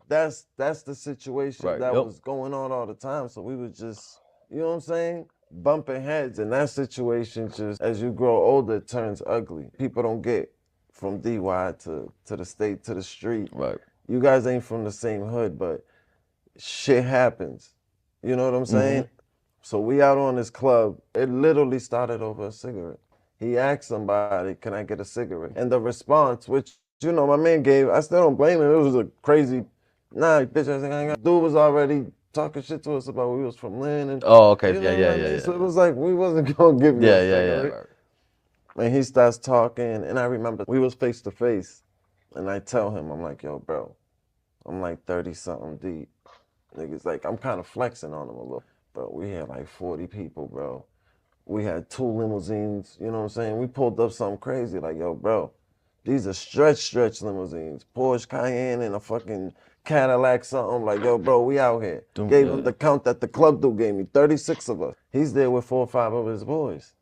That's the situation that was going on all the time. So we would just, you know what I'm saying, bumping heads, and that situation just, as you grow older, it turns ugly. People don't get from DY to the state to the street. Right. You guys ain't from the same hood, but shit happens. You know what I'm saying? So we out on this club. It literally started over a cigarette. He asked somebody, "Can I get a cigarette?" And the response, which, you know, my man gave, I still don't blame him. It was a crazy, nah, bitch, I got. Dude was already talking shit to us about we was from Lynn. And, oh, okay. you know Yeah. So it was like, we wasn't going to give you a cigarette. Yeah. And he starts talking, and I remember we was face to face, and I tell him, I'm like, yo, bro, I'm like 30-something deep. Niggas like, I'm kind of flexing on him a little. Bro, we had like 40 people, bro. We had 2 limousines, you know what I'm saying? We pulled up something crazy, like, yo, bro, these are stretch limousines. Porsche Cayenne and a fucking Cadillac something. Like, yo, bro, we out here. Gave him the count that the club dude gave me, 36 of us. He's there with 4 or 5 of his boys.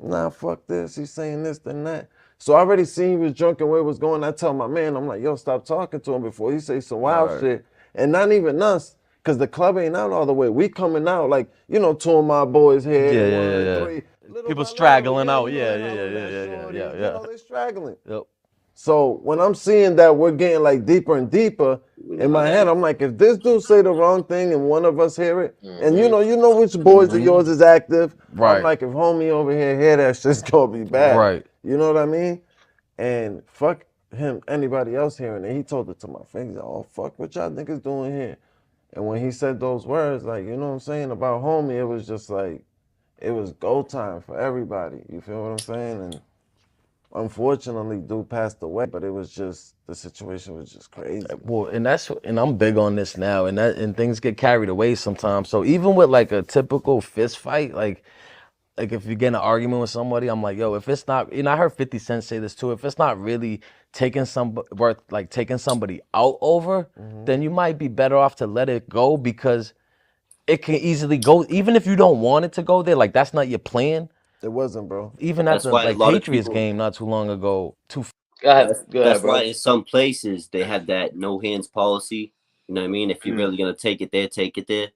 Nah, fuck this. He's saying this, then that. So I already seen he was drunk and where it was going. I tell my man, I'm like, yo, stop talking to him before he say some wild shit. And not even us. Cause the club ain't out all the way. We coming out like, you know, 2 of my boys here. 1, 3. People straggling out. Yeah. You know, they straggling. Yep. So when I'm seeing that we're getting like deeper and deeper, in my head, I'm like, if this dude say the wrong thing and one of us hear it, and you know which boys of yours is active. Right. I'm like, if homie over here hear that shit's gonna be bad. Right. You know what I mean? And fuck him, anybody else hearing it. He told it to my face. Oh, fuck what y'all niggas doing here. And when he said those words, like, you know what I'm saying, about homie, it was just like, it was go time for everybody. You feel what I'm saying? And unfortunately, dude passed away, but it was just, the situation was just crazy. Well, and I'm big on this now, and things get carried away sometimes. So even with like a typical fist fight, like if you get in an argument with somebody, I'm like, yo, if it's not, I heard 50 Cent say this too, if it's not really taking somebody out over, then you might be better off to let it go, because it can easily go, even if you don't want it to go there, like that's not your plan. It wasn't, bro. Even at the Patriots game not too long ago. That's why in some places they have that no hands policy. You know what I mean? If you're really gonna take it there, take it there.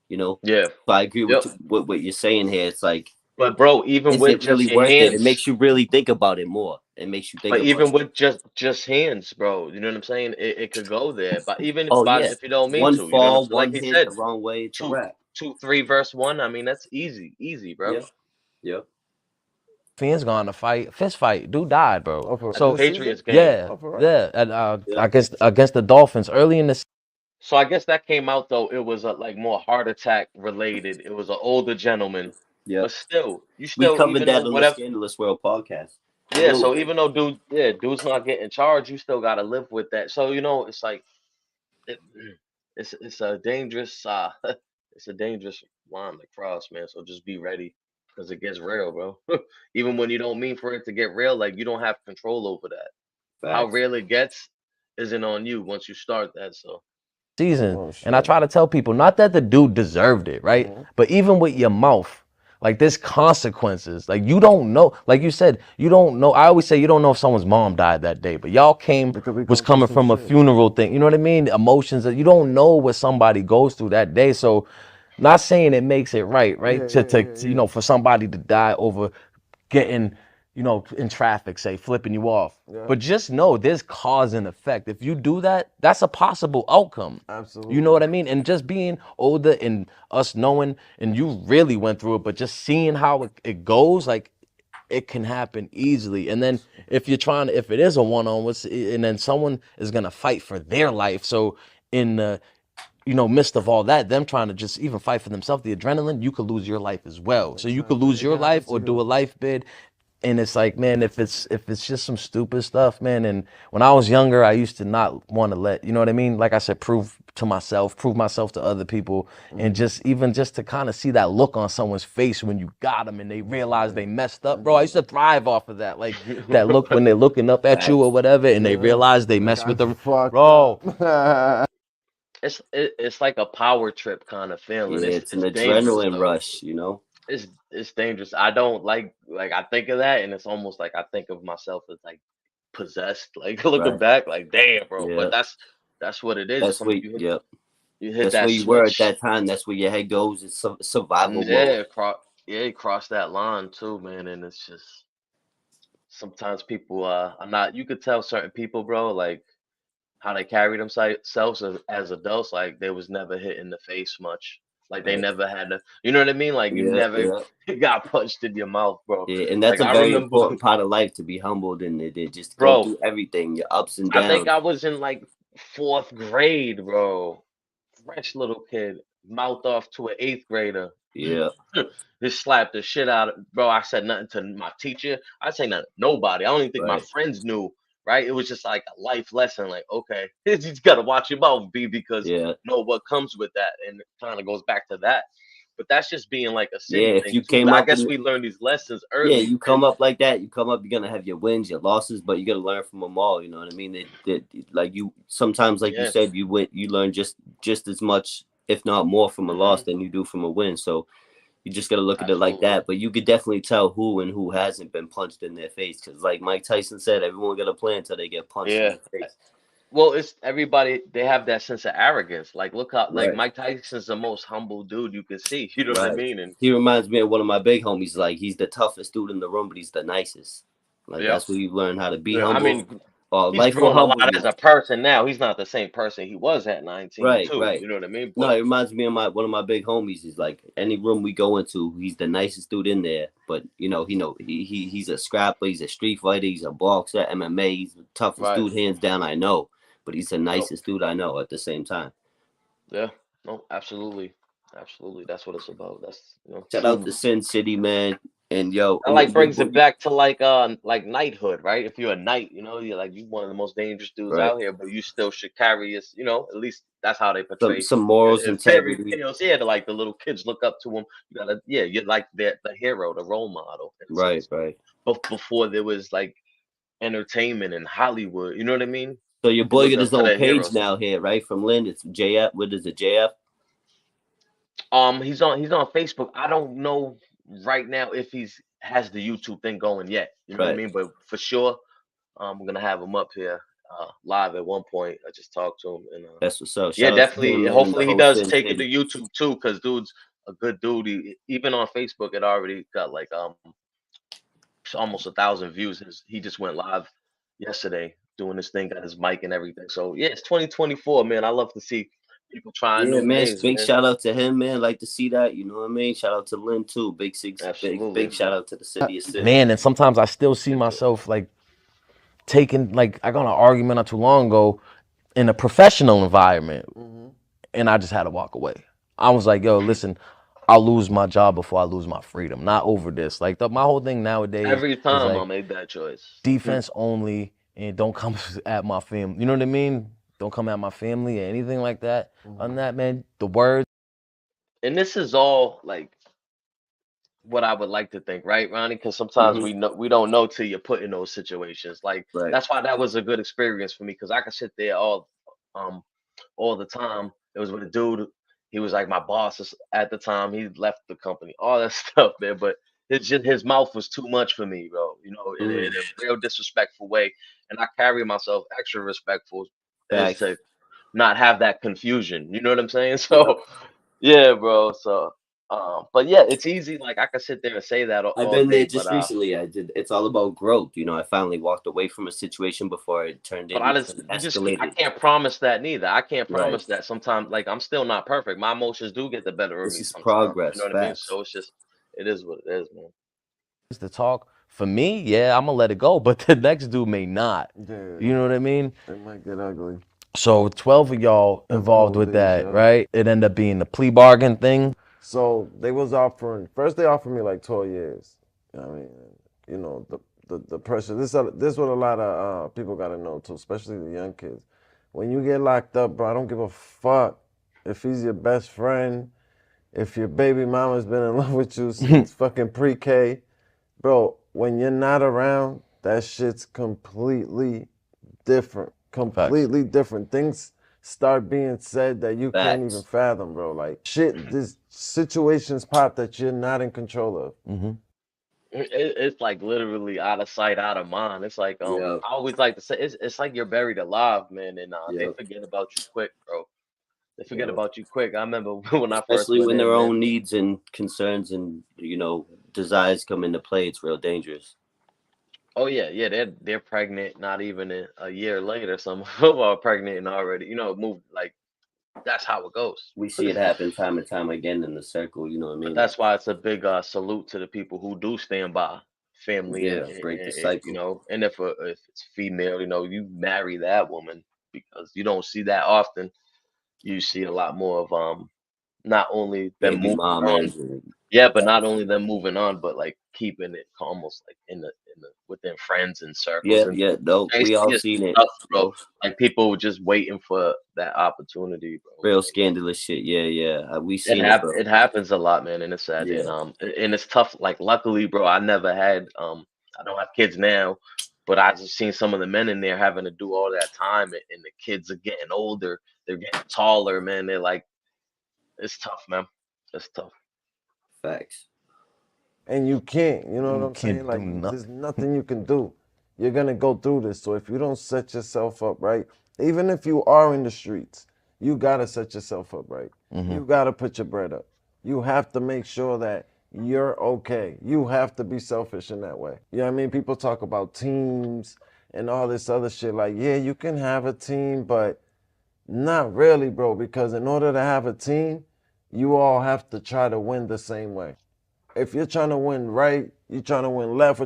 You know? Yeah. But I agree with what you're saying here. It's like, but bro, even with it really just worth hands, it makes you really think about it more. It makes you think. But even with just hands, bro, you know what I'm saying? It could go there. But even if you don't mean one to, you fall, know, like one he hit said, the wrong way, it's a wrap. 2, 3 verse 1. I mean, that's easy, bro. Yeah. Fans gone to fight, fist fight. Dude died, bro. So Patriots game. Against the Dolphins early in the. So I guess that came out though. It was like more heart attack related. It was an older gentleman. Yeah. But still, we covered that on the Scandalous World podcast. Yeah, so even though dude's not getting charged, you still gotta live with that. So it's like it, it's a dangerous it's a dangerous line to cross, man. So just be ready because it gets real, bro. Even when you don't mean for it to get real, like you don't have control over that. Facts. How real it gets isn't on you once you start that. So season, and I try to tell people, not that the dude deserved it, right? But even with your mouth, like there's consequences. Like you don't know, like you said, you don't know. I always say you don't know if someone's mom died that day, but y'all was coming from a funeral thing. You know what I mean? Emotions that you don't know what somebody goes through that day. So not saying it makes it right? To for somebody to die over getting, in traffic, say, flipping you off. Yeah. But just know there's cause and effect. If you do that, that's a possible outcome. Absolutely. You know what I mean? And just being older and us knowing, and you really went through it, but just seeing how it goes, like, it can happen easily. And then if it is a one-on-one, and then someone is going to fight for their life. So in the, midst of all that, them trying to just even fight for themselves, the adrenaline, you could lose your life as well. So you could lose your life or do a life bid. And it's like, man, if it's just some stupid stuff, man. And when I was younger, I used to not want to let, you know what I mean? Like I said, prove myself to other people. And just to kind of see that look on someone's face when you got them and they realize they messed up, bro. I used to thrive off of that. Like that look when they're looking up at you or whatever and they realize they messed with them. Bro. It's like a power trip kind of feeling. Yeah, it's an adrenaline rush, It's dangerous. I don't like I think of that and it's almost like I think of myself as like possessed. Like looking back, like damn, bro. Yeah. But that's what it is. That's what you hit that's that where you were at that time. That's where your head goes. It's survival. Yeah, you cross that line too, man. And it's just sometimes people you could tell certain people, bro, like how they carry themselves as adults, like they was never hit in the face much. Like they never had to, you know what I mean? Like you never got punched in your mouth, bro. Yeah, and that's a very important part of life, to be humbled and just go through everything, your ups and downs. I think I was in like 4th grade, bro. Fresh little kid, mouth off to an 8th grader. Yeah. Just slapped the shit out of, bro. I said nothing to my teacher. I say nothing to nobody. I don't even think my friends knew. Right, it was just like a life lesson. Like, okay, you just gotta watch your mouth, B, because know what comes with that, and it kind of goes back to that. But that's just being like a city thing. If you came up, I guess we learned these lessons early. Yeah, you come up like that. You come up, you're gonna have your wins, your losses, but you gotta learn from them all. You know what I mean? Like you sometimes, like you said, you learn just as much, if not more, from a loss than you do from a win. So you just got to look at it like that. But you could definitely tell who and who hasn't been punched in their face. Because like Mike Tyson said, everyone got a plan until they get punched in the face. Well, it's everybody. They have that sense of arrogance. Like, look how like Mike Tyson's the most humble dude you can see. You know what I mean? And he reminds me of one of my big homies. Like, he's the toughest dude in the room, but he's the nicest. Like, that's where you learn how to be humble. I mean, he's grown a lot as a person now. He's not the same person he was at 19. Right. You know what I mean? But, no, it reminds me of one of my big homies. Is like any room we go into, he's the nicest dude in there. But he's a scrapper, he's a street fighter, he's a boxer, MMA. He's the toughest dude hands down I know. But he's the nicest dude I know at the same time. Yeah. No, absolutely. That's what it's about. That's shout out to Sin City, man. And yo, it like brings it back to like knighthood, right? If you're a knight, you're one of the most dangerous dudes out here, but you still should carry at least that's how they portray some morals, integrity. Like the little kids look up to him. You gotta, you're like the hero, the role model. Right. But before there was like entertainment in Hollywood, you know what I mean? So your boy got his own page now here, right? From Lynn, it's JF. What is it, JF? He's on Facebook. I don't know right now if has the YouTube thing going yet. You know what I mean? But for sure, I'm gonna have him up here live at one point. I just talked to him and that's what's up. Yeah, definitely. Hopefully he does take it to YouTube too, because dude's a good dude. Even on Facebook, it already got like almost 1,000 views. He just went live yesterday doing this thing, got his mic and everything. So yeah, it's 2024, man. I love to see people trying new things. Big shout out to him, man. Like to see that, you know what I mean? Shout out to Lynn too. Big shout out to the city of City. Man, and sometimes I still see myself like taking, like I got an argument not too long ago in a professional environment, and I just had to walk away. I was like, yo, listen, I'll lose my job before I lose my freedom. Not over this. Like my whole thing nowadays Every is time like I made that choice. defense only, and don't come at my family. You know what I mean? Don't come at my family or anything like that. On that, man, the words. And this is all like what I would like to think, right, Ronnie? Because sometimes we don't know till you're put in those situations. Like that's why that was a good experience for me, because I could sit there all the time. It was with a dude. He was like my boss at the time. He left the company, all that stuff, man. But it's just his mouth was too much for me, bro. You know, in a real disrespectful way. And I carry myself extra respectful as to not have that confusion. You know what I'm saying? So yeah, bro. So but yeah, it's easy. Like I could sit there and say that I've all been there day, just but recently. It's all about growth. You know, I finally walked away from a situation before it turned but into I escalated. can't promise that neither. I can't Right. promise that. Sometimes, like I'm still not perfect. My emotions do get the better of This me is sometimes. progress. You know what I mean? Facts. So it's just, it is what it is, man. To talk for me, yeah, I'm gonna let it go, but the next dude may not. Yeah. You know what I mean? It might get ugly. So 12 of y'all involved with that, right? It ended up being the plea bargain thing. So they was offering, first they offered me like 12 years. I mean, you know, the pressure. This what a lot of people got to know too, especially the young kids. When you get locked up, bro, I don't give a fuck if he's your best friend, if your baby mama's been in love with you since fucking pre-K. Bro, when you're not around, that shit's completely different. Completely different. Things start being said that you can't even fathom, bro. Like shit, this situations pop that you're not in control of. It's like literally out of sight, out of mind. It's like I always like to say it's like you're buried alive, man, and they forget about you quick, bro. They forget about you quick. I remember when I first Especially went when their in, man. own needs and concerns and desires come into play. It's real dangerous. Oh yeah, they're pregnant. Not even a year later, some of them are pregnant and already, moved. Like that's how it goes. We see it happen time and time again in the circle. You know what I mean? But that's why it's a big salute to the people who do stand by family and break the cycle. and if it's female, you marry that woman, because you don't see that often. You see a lot more of not only them Baby moving on, mamas. but not only them moving on, but like keeping it almost like in the within friends and circles. We all seen it, bro. Like people were just waiting for that opportunity, bro. Real scandalous shit. We seen it. It happens a lot, man, and it's sad. And it's tough. Like luckily, bro, I never had I don't have kids now, but I just seen some of the men in there having to do all that time, and the kids are getting older. They're getting taller, man. They're like, it's tough, man. It's tough. Facts. And you can't, you know what I'm saying? Like, there's nothing you can do. You're gonna go through this. So if you don't set yourself up right, even if you are in the streets, you gotta set yourself up right. You gotta put your bread up. You have to make sure that you're okay. You have to be selfish in that way. You know what I mean? People talk about teams and all this other shit. Like, yeah, you can have a team, but not really, bro, because in order to have a team, you all have to try to win the same way. If you're trying to win right, you're trying to win left,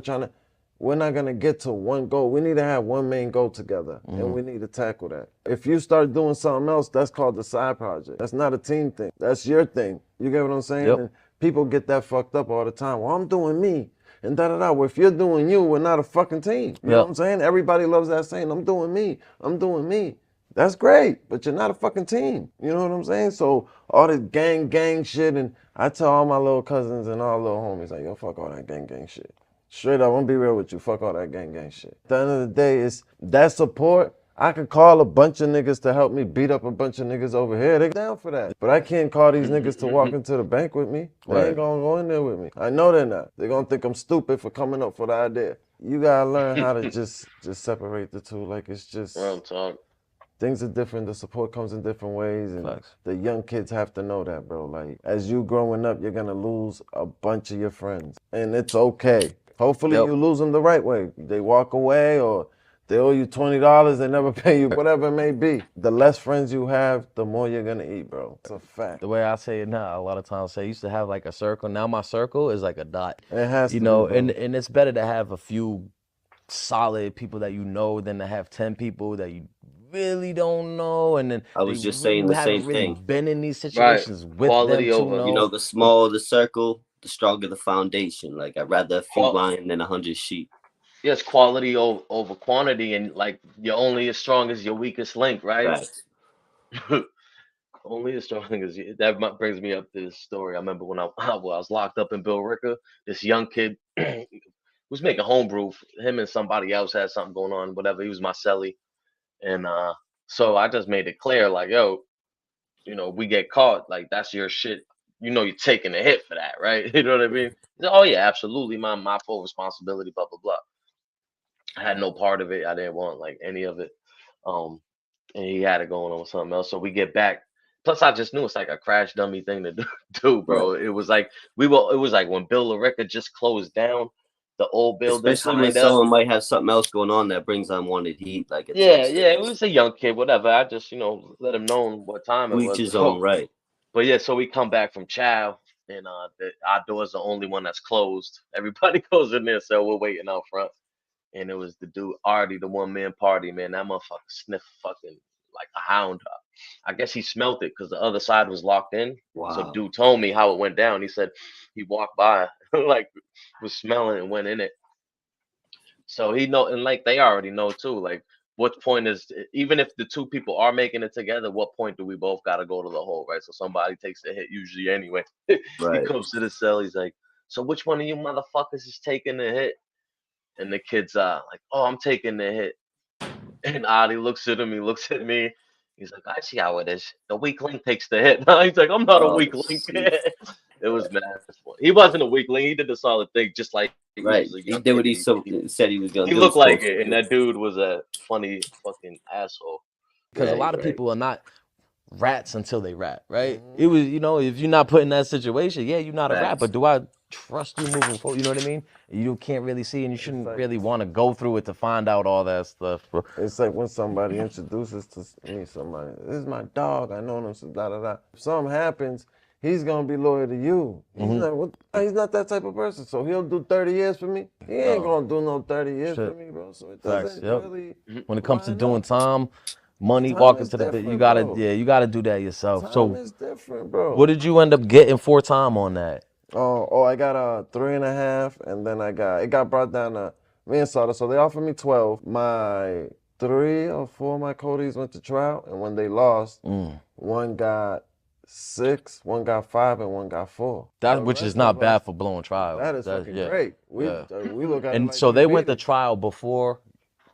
we're not going to get to one goal. We need to have one main goal together, and we need to tackle that. If you start doing something else, that's called the side project. That's not a team thing. That's your thing. You get what I'm saying? Yep. And people get that fucked up all the time. Well, I'm doing me, and da-da-da. Well, if you're doing you, we're not a fucking team. You know what I'm saying? Everybody loves that saying, I'm doing me. I'm doing me. That's great, but you're not a fucking team. You know what I'm saying? So all this gang shit, and I tell all my little cousins and all little homies, like, yo, fuck all that gang shit. Straight up, I'm gonna be real with you, fuck all that gang shit. At the end of the day, it's that support. I could call a bunch of niggas to help me beat up a bunch of niggas over here. They down for that. But I can't call these niggas to walk into the bank with me. They ain't gonna go in there with me. I know they're not. They're gonna think I'm stupid for coming up for the idea. You gotta learn how to just separate the two. Like, it's just... Well, I'm talking. Things are different. The support comes in different ways, and the young kids have to know that, bro. Like, as you growing up, you're gonna lose a bunch of your friends, and it's okay. Hopefully, you lose them the right way. They walk away, or they owe you $20, they never pay you, whatever it may be. The less friends you have, the more you're gonna eat, bro. It's a fact. The way I say it now, a lot of times I used to have like a circle. Now my circle is like a dot. It has to, and it's better to have a few solid people that you know than to have 10 people that you really don't know, and then I was just you saying the haven't same really thing. been in these situations with Quality them to over, know. You know, the smaller the circle, the stronger the foundation. Like I'd rather a few lion than 100 sheep. Yes, quality over quantity, and like you're only as strong as your weakest link, right? Only as strong as you. That brings me up to this story. I remember when I was locked up in Bill Ricker, this young kid was making homebrew. Him and somebody else had something going on, whatever. He was my celly, and so I just made it clear, like, yo, you know, we get caught, like that's your shit. You know, you're taking a hit for that, right? You know what I mean? He said, oh yeah, absolutely, my full responsibility, blah blah blah. I had no part of it. I didn't want like any of it. Um, and he had it going on with something else. So we get back. Plus, I just knew it's like a crash dummy thing to do, bro. It was like it was like when Bill LaRicca just closed down the old building, especially when someone might have something else going on that brings unwanted heat. Like yeah, it was a young kid, whatever. I just let him know what time it was. Each his own, right? But yeah, so we come back from chow, and our door's the only one that's closed. Everybody goes in there, so we're waiting out front. And it was the dude Artie, the 1-man party, man. That motherfucker sniffed fucking like a hound. I guess he smelt it because the other side was locked in. Wow. So dude told me how it went down. He said he walked by, like was smelling and went in it. So he know, and like they already know too. Like, what point is, even if the two people are making it together, what point do we both got to go to the hole, right? So somebody takes the hit usually anyway. Right. He comes to the cell. He's like, so which one of you motherfuckers is taking the hit? And the kid's like, oh, I'm taking the hit. And Adi looks at him, he looks at me. He's like, I see how it is. The weak link takes the hit. He's like, I'm not a weak link. It was mad. He wasn't a weak link. He did the solid thing, just like he did what he said he was gonna do. He looked like it, and that dude was a funny fucking asshole. Because a lot of people are not rats until they rat, right? It was, if you're not put in that situation, yeah, you're not a rat, but do I trust you moving forward? You know what I mean? You can't really see, and you shouldn't really want to go through it to find out all that stuff. It's like when somebody introduces to me somebody, this is my dog, I know him, so da da da. If something happens, he's gonna be loyal to you. He's not that type of person, so he'll do 30 years for me. He ain't gonna do no 30 years for me, bro. So it doesn't really. When it comes to doing time, money, walking to the bit, you gotta do that yourself. Time is different, bro. What did you end up getting for time on that? I got a 3.5, and then it got brought down to me and Sada. So they offered me 12. My 3 or 4 of my Codys went to trial, and when they lost, one got 6, one got 5, and one got 4. Which is not bad for blowing trial. That is fucking great. We look at it. And like so they went to trial before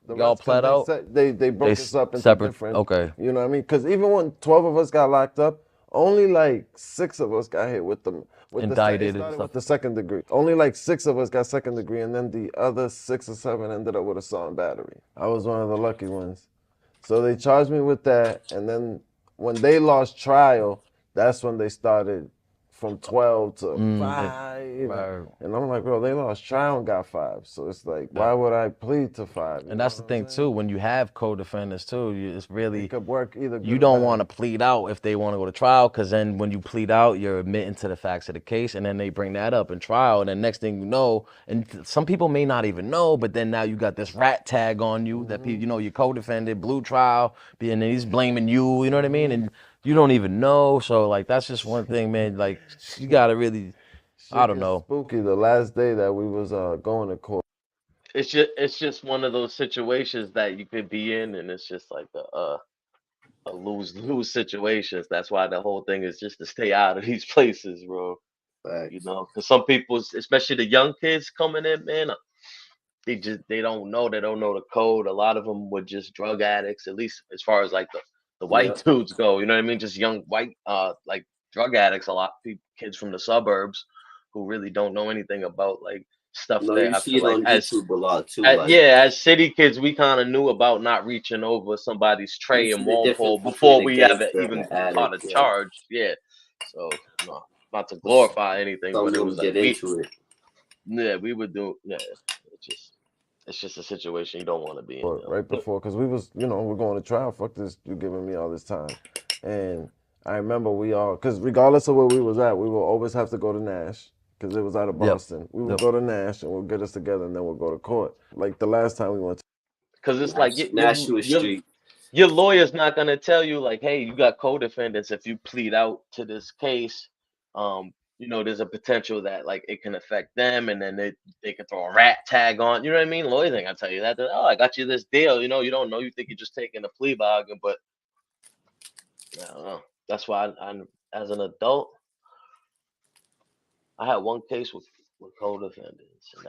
y'all pled out. They broke us up into different. Okay. You know what I mean? Because even when 12 of us got locked up, only like 6 of us got hit with them. Indicted and stuff. With the second degree. Only like 6 of us got second degree, and then the other 6 or 7 ended up with assault and battery. I was one of the lucky ones. So they charged me with that, and then when they lost trial, that's when they started from 12 to 5. And I'm like, bro, they lost trial and got 5. So it's like, why would I plead to 5? And that's the thing too, when you have co-defendants too, it's really, it could work either. You don't want to plead out if they want to go to trial, because then when you plead out, you're admitting to the facts of the case, and then they bring that up in trial, and then next thing you know, and some people may not even know, but then now you got this rat tag on you that people, your co-defendant, blue trial, and he's blaming you, you know what I mean? And you don't even know, so like that's just one thing, man. Like you gotta really, I don't know. Spooky. The last day that we was going to court. It's just one of those situations that you could be in, and it's just like a lose situations. That's why the whole thing is just to stay out of these places, bro. Right. Because some people, especially the young kids coming in, man, they don't know the code. A lot of them were just drug addicts, at least as far as like the white dudes go, you know what I mean? Just young white, like drug addicts, a lot of kids from the suburbs who really don't know anything about like stuff there. I feel like as YouTube a lot too. As city kids, we kind of knew about not reaching over somebody's tray and wall pole before we ever even caught a charge. Yeah. So no, not to glorify anything, but it was like into it. Yeah, we would do. Yeah, it's just a situation you don't want to be in. Right before, because we was, we're going to trial. Fuck this, you giving me all this time. And I remember because regardless of where we was at, we will always have to go to Nash, because it was out of Boston. We would go to Nash, and we'll get us together, and then we'll go to court. Like the last time we went to. Because it's like Nash was street. your lawyer's not gonna tell you like, hey, you got co-defendants. If you plead out to this case, there's a potential that like it can affect them, and then they can throw a rat tag on. You know what I mean? Lawyers ain't gonna tell you that. They're, oh, I got you this deal. You don't know. You think you're just taking a plea bargain, but I don't know. That's why I'm as an adult, I had one case with co-defendants, and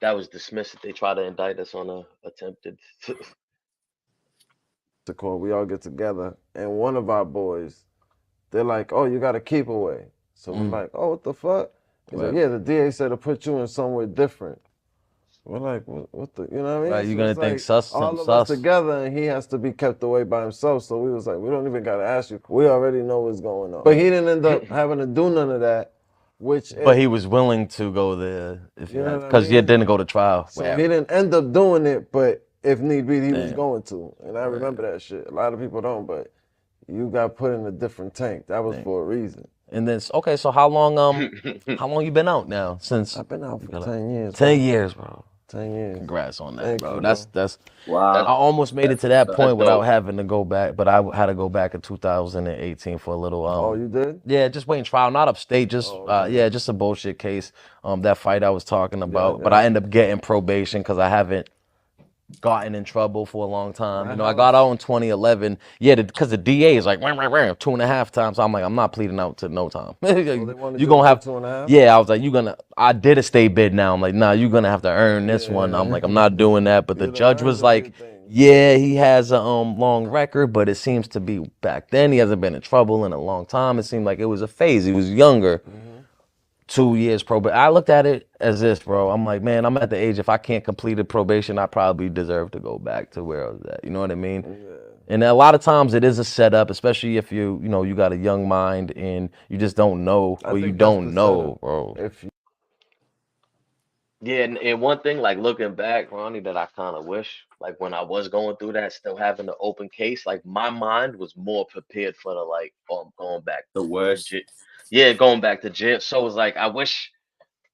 that was dismissed. They tried to indict us on a attempted. The court, we all get together, and one of our boys, they're like, "Oh, you got a keep away." So we're like, "Oh, what the fuck?" He's like, "Yeah, the DA said to put you in somewhere different." We're like, what the, you know what I mean? Right, you're So gonna think like, sus. all of us together, and he has to be kept away by himself. So we was like, we don't even gotta ask you. We already know what's going on. But he didn't end up having to do none of that. But he was willing to go there if You know what I because mean? you didn't go to trial. So he didn't end up doing it, but if need be, he was going to. And I remember that shit. A lot of people don't, but you got put in a different tank. That was for a reason. And then okay, so how long you been out now? Since I've been out for 10 years. 10 years, bro. 10 years. Congrats on that, Thank bro. you, That's Wow. I almost made it to that point dope. without having to go back, but I had to go back in 2018 for a little. Oh, you did? Yeah, just waiting trial, not upstate, just just a bullshit case. That fight I was talking about, but I ended up getting probation because I haven't gotten in trouble for a long time. I got out in 2011. Yeah, because the DA is like 2.5 times. So I'm like, I'm not pleading out to no time. You gonna have 2.5? Yeah, I was like, I did a state bid now. I'm like, nah, you're gonna have to earn this one. I'm like, I'm not doing that. But the judge was like, yeah, he has a long record, but it seems to be back then he hasn't been in trouble in a long time. It seemed like it was a phase. He was younger. 2 years probation. I looked at it as this, bro. I'm like, man, I'm at the age, if I can't complete a probation, I probably deserve to go back to where I was at. You know what I mean? Yeah. And a lot of times it is a setup, especially if you got a young mind and you just don't know or you don't know, bro. Yeah, and one thing, like looking back, Ronnie, that I kind of wish, like when I was going through that, still having the open case, like my mind was more prepared for the like, oh, I'm going back. The worst. Yeah, going back to jail. So it's like I wish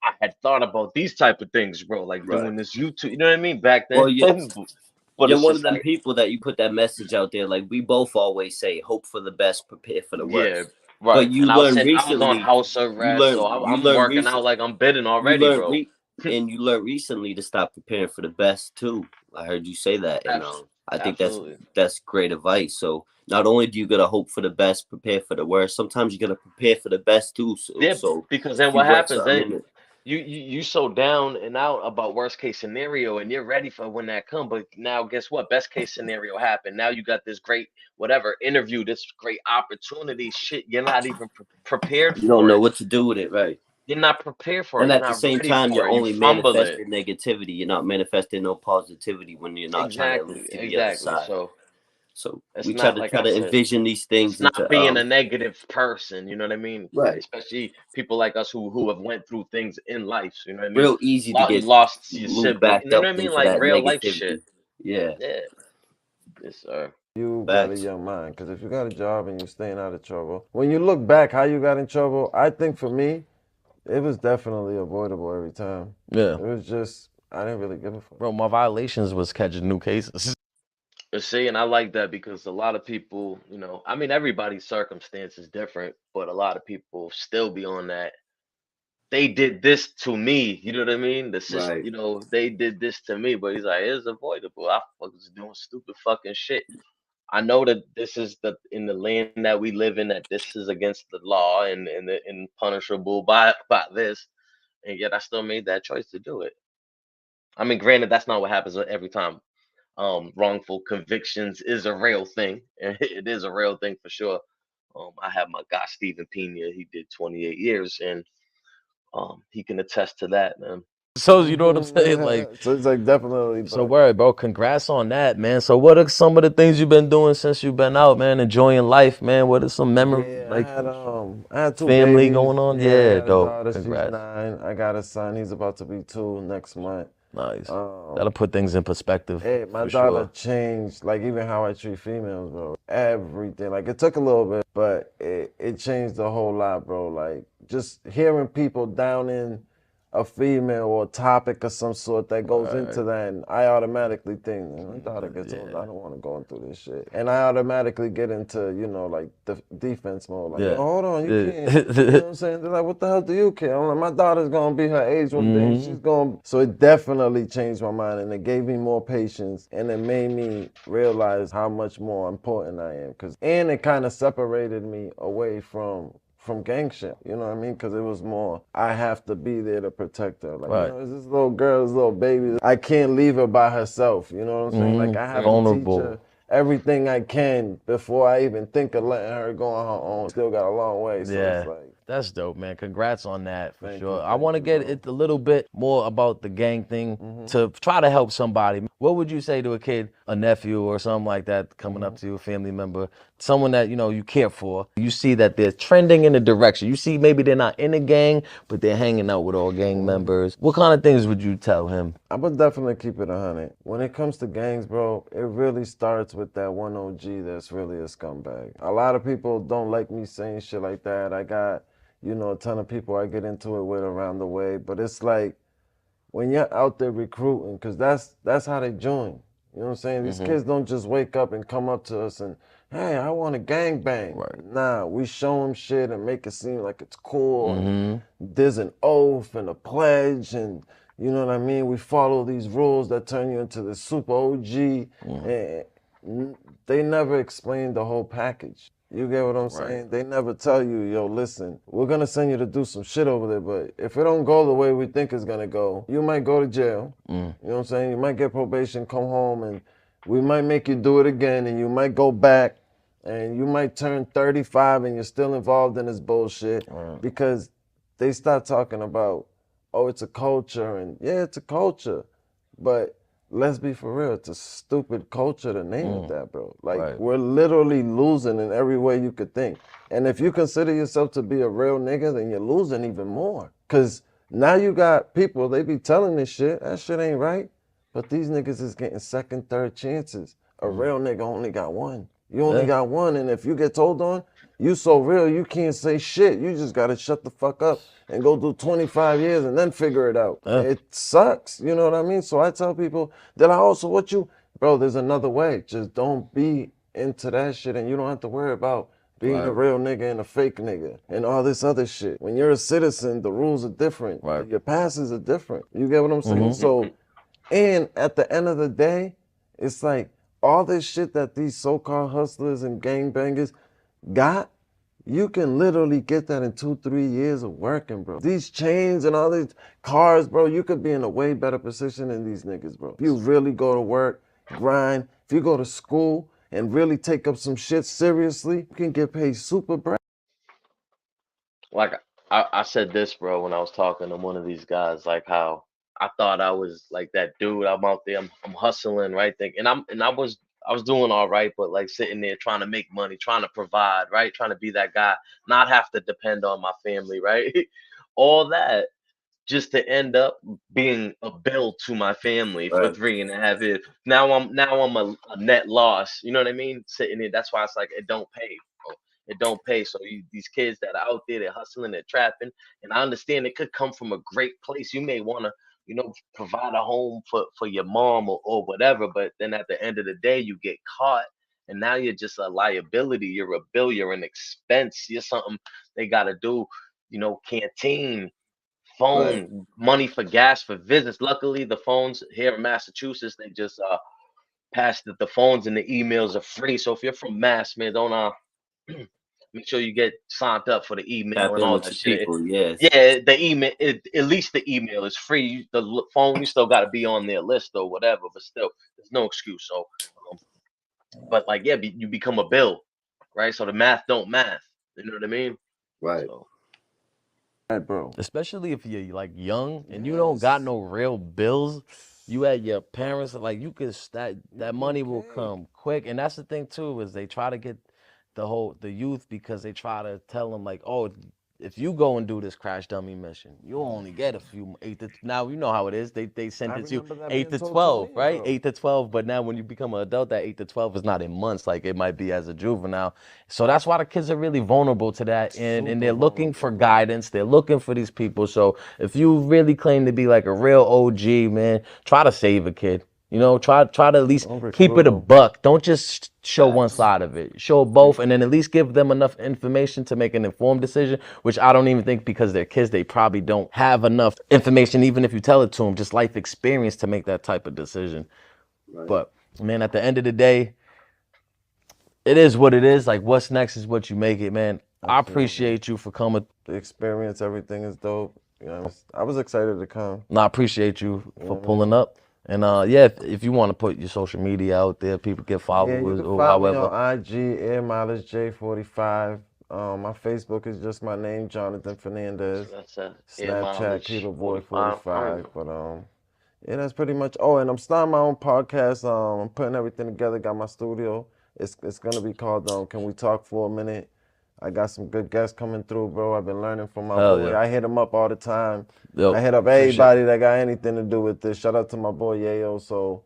I had thought about these type of things, bro. Like doing this YouTube, you know what I mean? Back then. Well, but you're it's one just of them like, people that you put that message out there. Like we both always say, hope for the best, prepare for the worst. Yeah, right. But you and I learn was recently. on house arrest, so I'm working out like I'm bidding already, bro. And you learned recently to stop preparing for the best too. I heard you say that, and I think that's great advice. So not only do you gotta hope for the best, prepare for the worst. Sometimes you gotta prepare for the best too. So because then what happens? Then you so down and out about worst case scenario, and you're ready for when that comes. But now, guess what? Best case scenario happened. Now you got this great interview, this great opportunity. Shit, you're not even prepared for. You don't know what to do with it, right? You're not prepared for it. And at the same time, you're only manifesting negativity. You're not manifesting no positivity when you're not trying to live to the other side. So we try to envision these things. It's not being a negative person, you know what I mean? Right. Especially people like us who have went through things in life. You know what I mean? Real easy to get lost your sibling. Back you know what I mean? Like real life shit. Yeah. Yes, sir. You got a young mind, because if you got a job and you're staying out of trouble, when you look back how you got in trouble, I think for me, it was definitely avoidable every time. Yeah. It was just, I didn't really give a fuck. Bro, my violations was catching new cases. See, and I like that because a lot of people, I mean, everybody's circumstance is different, but a lot of people still be on that. They did this to me, you know what I mean? The system, they did this to me, but he's like, it's avoidable. I was doing stupid fucking shit. I know that this is in the land that we live in, that this is against the law and punishable by this, and yet I still made that choice to do it. I mean, granted, that's not what happens every time. Wrongful convictions is a real thing. It is a real thing for sure. I have my guy Stephen Pena. He did 28 years, and he can attest to that, man. So you know what I'm saying? Like, so it's like definitely. So word, bro. Congrats on that, man. So what are some of the things you've been doing since you've been out, man? Enjoying life, man. What are some memories? I had 2 family babies. Going on. Yeah, dope. Congrats. She's 9. I got a son. He's about to be 2 next month. Nice. That'll put things in perspective. Hey, my daughter changed, like even how I treat females, bro. Everything. Like it took a little bit, but it changed a whole lot, bro. Like just hearing people down in a female or a topic of some sort that goes into that, and I automatically think, my daughter gets older, I don't want to go through this shit. And I automatically get into, you know, like the defense mode. Like, hold on, you can't. You know what I'm saying? They're like, what the hell do you care? I'm like, my daughter's going to be her age one day. She's going to. So it definitely changed my mind, and it gave me more patience, and it made me realize how much more important I am. And it kind of separated me away from gang shit, you know what I mean? Because it was more, I have to be there to protect her. Like, you know, it's this little girl, this little baby. I can't leave her by herself, you know what I'm saying? Like, I have to teach her everything I can before I even think of letting her go on her own. Still got a long way, so it's like. That's dope, man. Congrats on that, for sure. I want to get it a little bit more about the gang thing to try to help somebody. What would you say to a kid, a nephew or something like that, coming up to you, a family member, someone that, you know, you care for? You see that they're trending in a direction. You see maybe they're not in a gang, but they're hanging out with all gang members. What kind of things would you tell him? I would definitely keep it 100. When it comes to gangs, bro, it really starts with that one OG that's really a scumbag. A lot of people don't like me saying shit like that. I got, you know, a ton of people I get into it with around the way, but it's like when you're out there recruiting, because that's how they join. You know what I'm saying? These kids don't just wake up and come up to us and, hey, I want a gangbang. Nah, we show them shit and make it seem like it's cool. And there's an oath and a pledge, and you know what I mean? We follow these rules that turn you into the super OG. And they never explain the whole package. You get what I'm saying? They never tell you, yo, listen, we're gonna send you to do some shit over there, but if it don't go the way we think it's gonna go, you might go to jail. You know what I'm saying? You might get probation, come home, and we might make you do it again, and you might go back, and you might turn 35 and you're still involved in this bullshit because they start talking about, oh, it's a culture, and yeah, it's a culture, but let's be for real, it's a stupid culture to name it that, bro. Like, we're literally losing in every way you could think. And if you consider yourself to be a real nigga, then you're losing even more. Because now you got people, they be telling this shit, that shit ain't right, but these niggas is getting second, third chances. A real nigga only got one. You only got one, and if you get told on, you so real, you can't say shit. You just gotta shut the fuck up and go do 25 years and then figure it out. It sucks, you know what I mean? So I tell people, they're like, oh, so what you, bro, there's another way. Just don't be into that shit, and you don't have to worry about being a real nigga and a fake nigga and all this other shit. When you're a citizen, the rules are different. Your passes are different. You get what I'm saying? So, and at the end of the day, it's like all this shit that these so-called hustlers and gangbangers got, you can literally get that in 2-3 years of working, bro. These chains and all these cars, bro, you could be in a way better position than these niggas, bro. If you really go to work, grind, if you go to school and really take up some shit seriously, you can get paid super bread. Like I said this, bro, when I was talking to one of these guys, like how I thought I was like that dude. I'm out there, I'm hustling, right? I was doing all right, but like sitting there trying to make money, trying to provide, right? Trying to be that guy, not have to depend on my family, right? All that just to end up being a bill to my family for 3.5 years. Now I'm a net loss. You know what I mean? Sitting there. That's why it's like it don't pay, bro. It don't pay. So these kids that are out there, they're hustling, they're trapping, and I understand it could come from a great place. You may want to, you know, provide a home for your mom or whatever, but then at the end of the day, you get caught, and now you're just a liability. You're a bill. You're an expense. You're something they got to do. You know, canteen, phone, money for gas for visits. Luckily, the phones here in Massachusetts, they just passed that the phones and the emails are free. So if you're from Mass, man, don't make sure you get signed up for the email and all that shit. People, yes. Yeah, the email, at least the email is free. The phone, you still got to be on their list or whatever, but still, there's no excuse. So, but like, yeah, you become a bill, right? So the math don't math. You know what I mean? Right. So, bro. Especially if you're like young and you don't got no real bills, you at your parents, like you could that money will come quick. And that's the thing too, is they try to get the youth, because they try to tell them like, oh, if you go and do this crash dummy mission, you'll only get a few now you know how it is. They sentence you 8 to 12, right? 8 to 12. But now when you become an adult, that 8 to 12 is not in months like it might be as a juvenile. So that's why the kids are really vulnerable to that, and they're looking for guidance. They're looking for these people. So if you really claim to be like a real OG, man, try to save a kid. You know, try to at least keep it a buck. Don't just show one side of it. Show both, and then at least give them enough information to make an informed decision, which I don't even think, because they're kids, they probably don't have enough information, even if you tell it to them, just life experience to make that type of decision. Right. But, man, at the end of the day, it is what it is. Like, what's next is what you make it, man. Absolutely. I appreciate you for coming. The experience, everything is dope. You know, I was excited to come. No, I appreciate you for pulling up. And yeah, if you want to put your social media out there, people can follow you can or follow however. me on IG, Air Mileage J45. My Facebook is just my name, Jonathan Fernandez. That's a Snapchat, Keto Boy 45. But yeah, that's pretty much. Oh, and I'm starting my own podcast. I'm putting everything together. Got my studio. It's gonna be called Can We Talk for a Minute? I got some good guests coming through, bro. I've been learning from my boy. Yeah. I hit him up all the time. Yep. I hit up everybody that got anything to do with this. Shout out to my boy Yayo. So,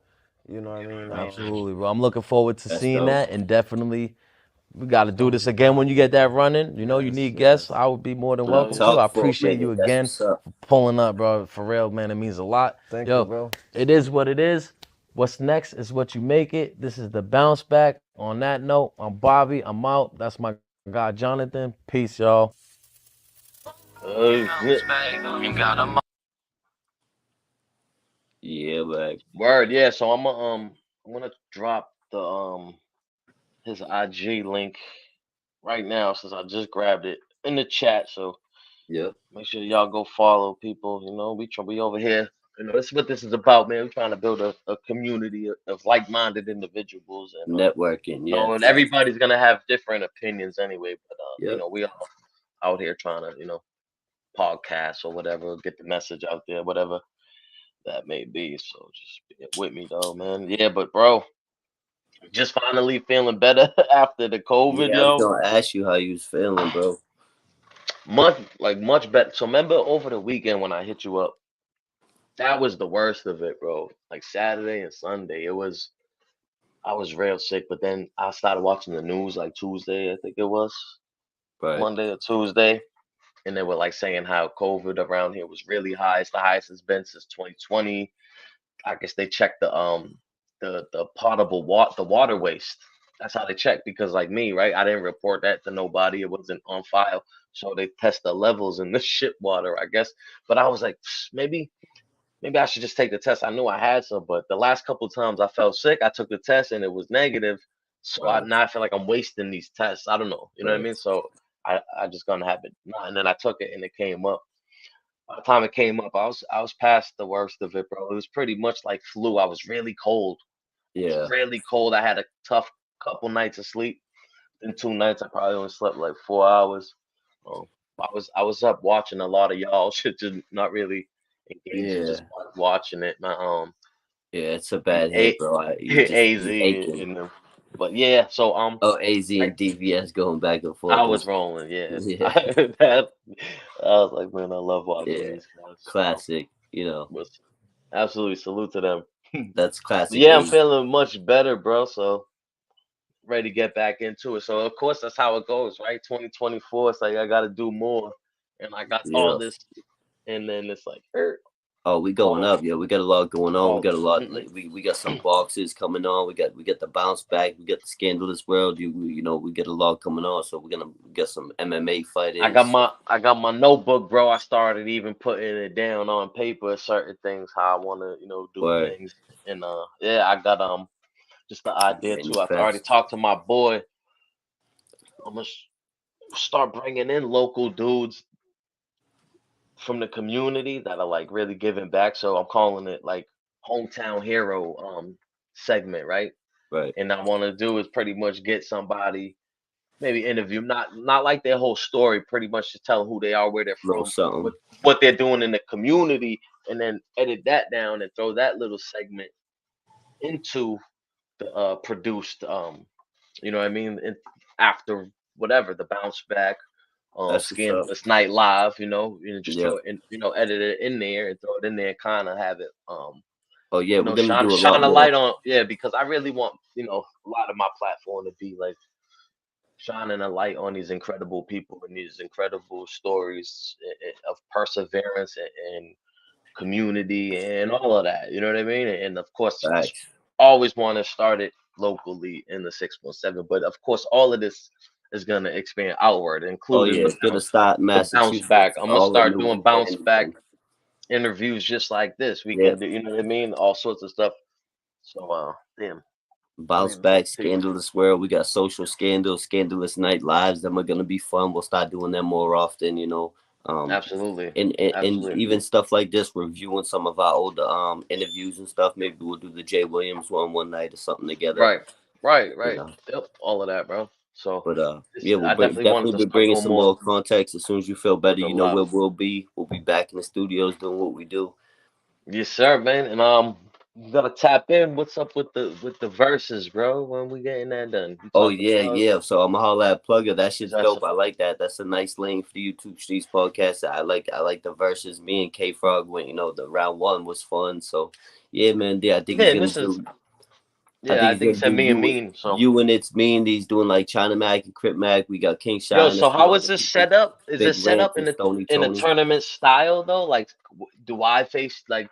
you know what I mean? Absolutely, bro. I'm looking forward to seeing that, and definitely we got to do this again when you get that running. You know, you need guests. I would be more than welcome to. I appreciate you again for pulling up, bro. For real, man. It means a lot. Thank you, bro. It is what it is. What's next is what you make it. This is the bounce back. On that note, I'm Bobby. I'm out. That's my guy, Jonathan. Peace, y'all. Yeah, man. Word, yeah. So I'm gonna drop the his IG link right now, since I just grabbed it, in the chat. So yeah, make sure y'all go follow people. You know, we over here. You know, this is what this is about, man. We're trying to build a community of like-minded individuals and networking. Yeah, and everybody's gonna have different opinions anyway. But you know, we all out here trying to, you know, podcast or whatever, get the message out there, whatever that may be. So just be with me though, man. Yeah, but bro, just finally feeling better after the COVID, I was gonna ask you how you was feeling, bro. Much better. So remember over the weekend when I hit you up, that was the worst of it, bro. Like Saturday and Sunday, I was real sick, but then I started watching the news like Tuesday, I think it was. Right. Monday or Tuesday. And they were like saying how COVID around here was really high. It's the highest it's been since 2020. I guess they checked the potable water, the water waste. That's how they checked, because like me, right? I didn't report that to nobody. It wasn't on file. So they test the levels in the shit water, I guess. But I was like, maybe I should just take the test. I knew I had some, but the last couple of times I felt sick, I took the test and it was negative. So now I feel like I'm wasting these tests. I don't know. You know what I mean? So I just gonna have it. And then I took it and it came up. By the time it came up, I was past the worst of it, bro. It was pretty much like flu. I was really cold. Yeah. Really cold. I had a tough couple nights of sleep. In 2 nights, I probably only slept like 4 hours. I was up watching a lot of y'all shit, just not really engaged, just watching it. Yeah, it's a bad hit, bro. AZ but yeah, so AZ and DVS going back and forth. I was rolling, I was like, man, I love watching these guys. Classic, you know. Absolutely, salute to them. That's classic. Yeah, I'm feeling much better, bro. So ready to get back into it. So of course that's how it goes, right? 2024. It's like I got to do more, and I got all this, and then it's like, oh, we going up, we got a lot going on. We got a lot. Like, we got some boxes coming on. We got the bounce back. We got the scandalous world. You know, we got a lot coming on. So we get some MMA fighters. I got my notebook, bro. I started even putting it down on paper, certain things how I want to, you know, do things. And I got just the idea too. I've already talked to my boy. I'm gonna start bringing in local dudes from the community that are like really giving back. So I'm calling it like hometown hero segment, right? Right. And I want to do is pretty much get somebody, maybe interview, not like their whole story, pretty much just tell who they are, where they're from, what they're doing in the community, and then edit that down and throw that little segment into the produced you know what I mean, after whatever, the bounce back That's what's up. Scandalous Night Live, just Yeah. throw it in, edit it in there and throw it in there and kind of have it, Oh yeah, we're gonna do a lot shine a more. light on, because I really want, a lot of my platform to be like shining a light on these incredible people and these incredible stories of perseverance and community and all of that. You know what I mean? And of course, Facts. always want to start it locally in the 617. But of course, all of this is gonna expand outward, Oh including yeah, it's gonna start the bounce Massachusetts, back. I'm gonna all the start New doing bounce England, back and interviews just like this. We yeah, can do, you know what I mean? All sorts of stuff. So, damn. bounce Leave it up back, to you. scandalous world. We got social scandals, scandalous night lives. Them are gonna be fun. We'll start doing them more often. Absolutely. And Absolutely. even stuff like this, reviewing some of our older interviews and stuff. Maybe we'll do the Jay Williams one night or something together. Right. You know. Yep, all of that, bro. So, But yeah, we'll I definitely wanted to be start bringing doing some more more context as soon as you feel better. the You know where live. we'll be. We'll be back in the studios doing what we do. Yes, sir, man. And you gotta tap in. What's up with the verses, bro? When we getting that done? You Oh talk to yeah, Plug? yeah. So I'm gonna holler at Plugger. That shit's That's dope. I like that. That's a nice lane for the YouTube Streets podcast. I like the verses. Me and K Frog went. The round one was fun. So yeah, man. Yeah, I think he's yeah. gonna This is do. I yeah. think I he's think he gonna said do me and Mean. So you and it's me and he's doing like China Mac and Crip Mac. We got King yo. Shine, a So few how is other this people, set up? Is Big this set Lance up and Stony in a Tony. tournament style though? Like, do I face like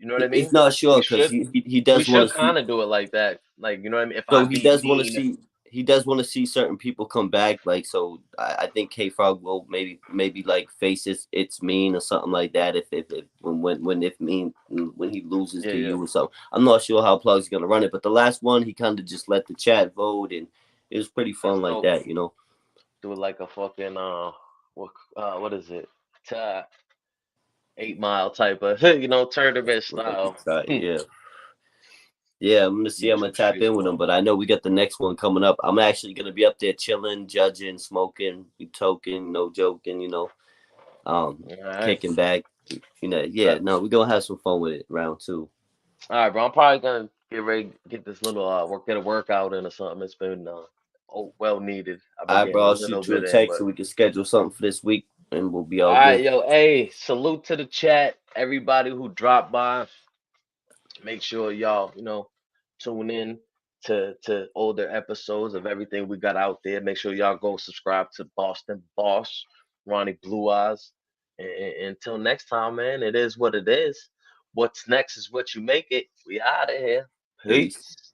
you know what I He's mean? not sure We because should he we does want should to see. kind of do it like that. Like, you know what I mean? If I So he beat does want to Mean, see. He does want to see certain people come back. Like so, I think K Frog will maybe like face it's mean or something like that. If when if mean when he loses to you or something. I'm not sure how Plug's gonna run it, but the last one he kind of just let the chat vote and it was pretty fun like that. Do it like a fucking what is it? 8 Mile type of tournament style. Yeah. Yeah, I'm gonna see. I'm gonna YouTube tap Streets in with him, but I know we got the next one coming up. I'm actually gonna be up there chilling, judging, smoking, toking, no joking, Alright. kicking back. Yeah. No, we're gonna have some fun with it. Round 2. All right, bro. I'm probably gonna get ready, get this little get a workout in or something. It's been well needed. I've All been right, getting bro. a I'll little shoot you a bit in, text but so we can schedule something for this week, and we'll be all all right, good. yo, hey, salute to the chat, everybody who dropped by. Make sure y'all, tune in to older episodes of everything we got out there. Make sure y'all go subscribe to Boston Boss, Ronnie Blue Eyes. And until next time, man, it is what it is. What's next is what you make it. We out of here. Peace. Peace.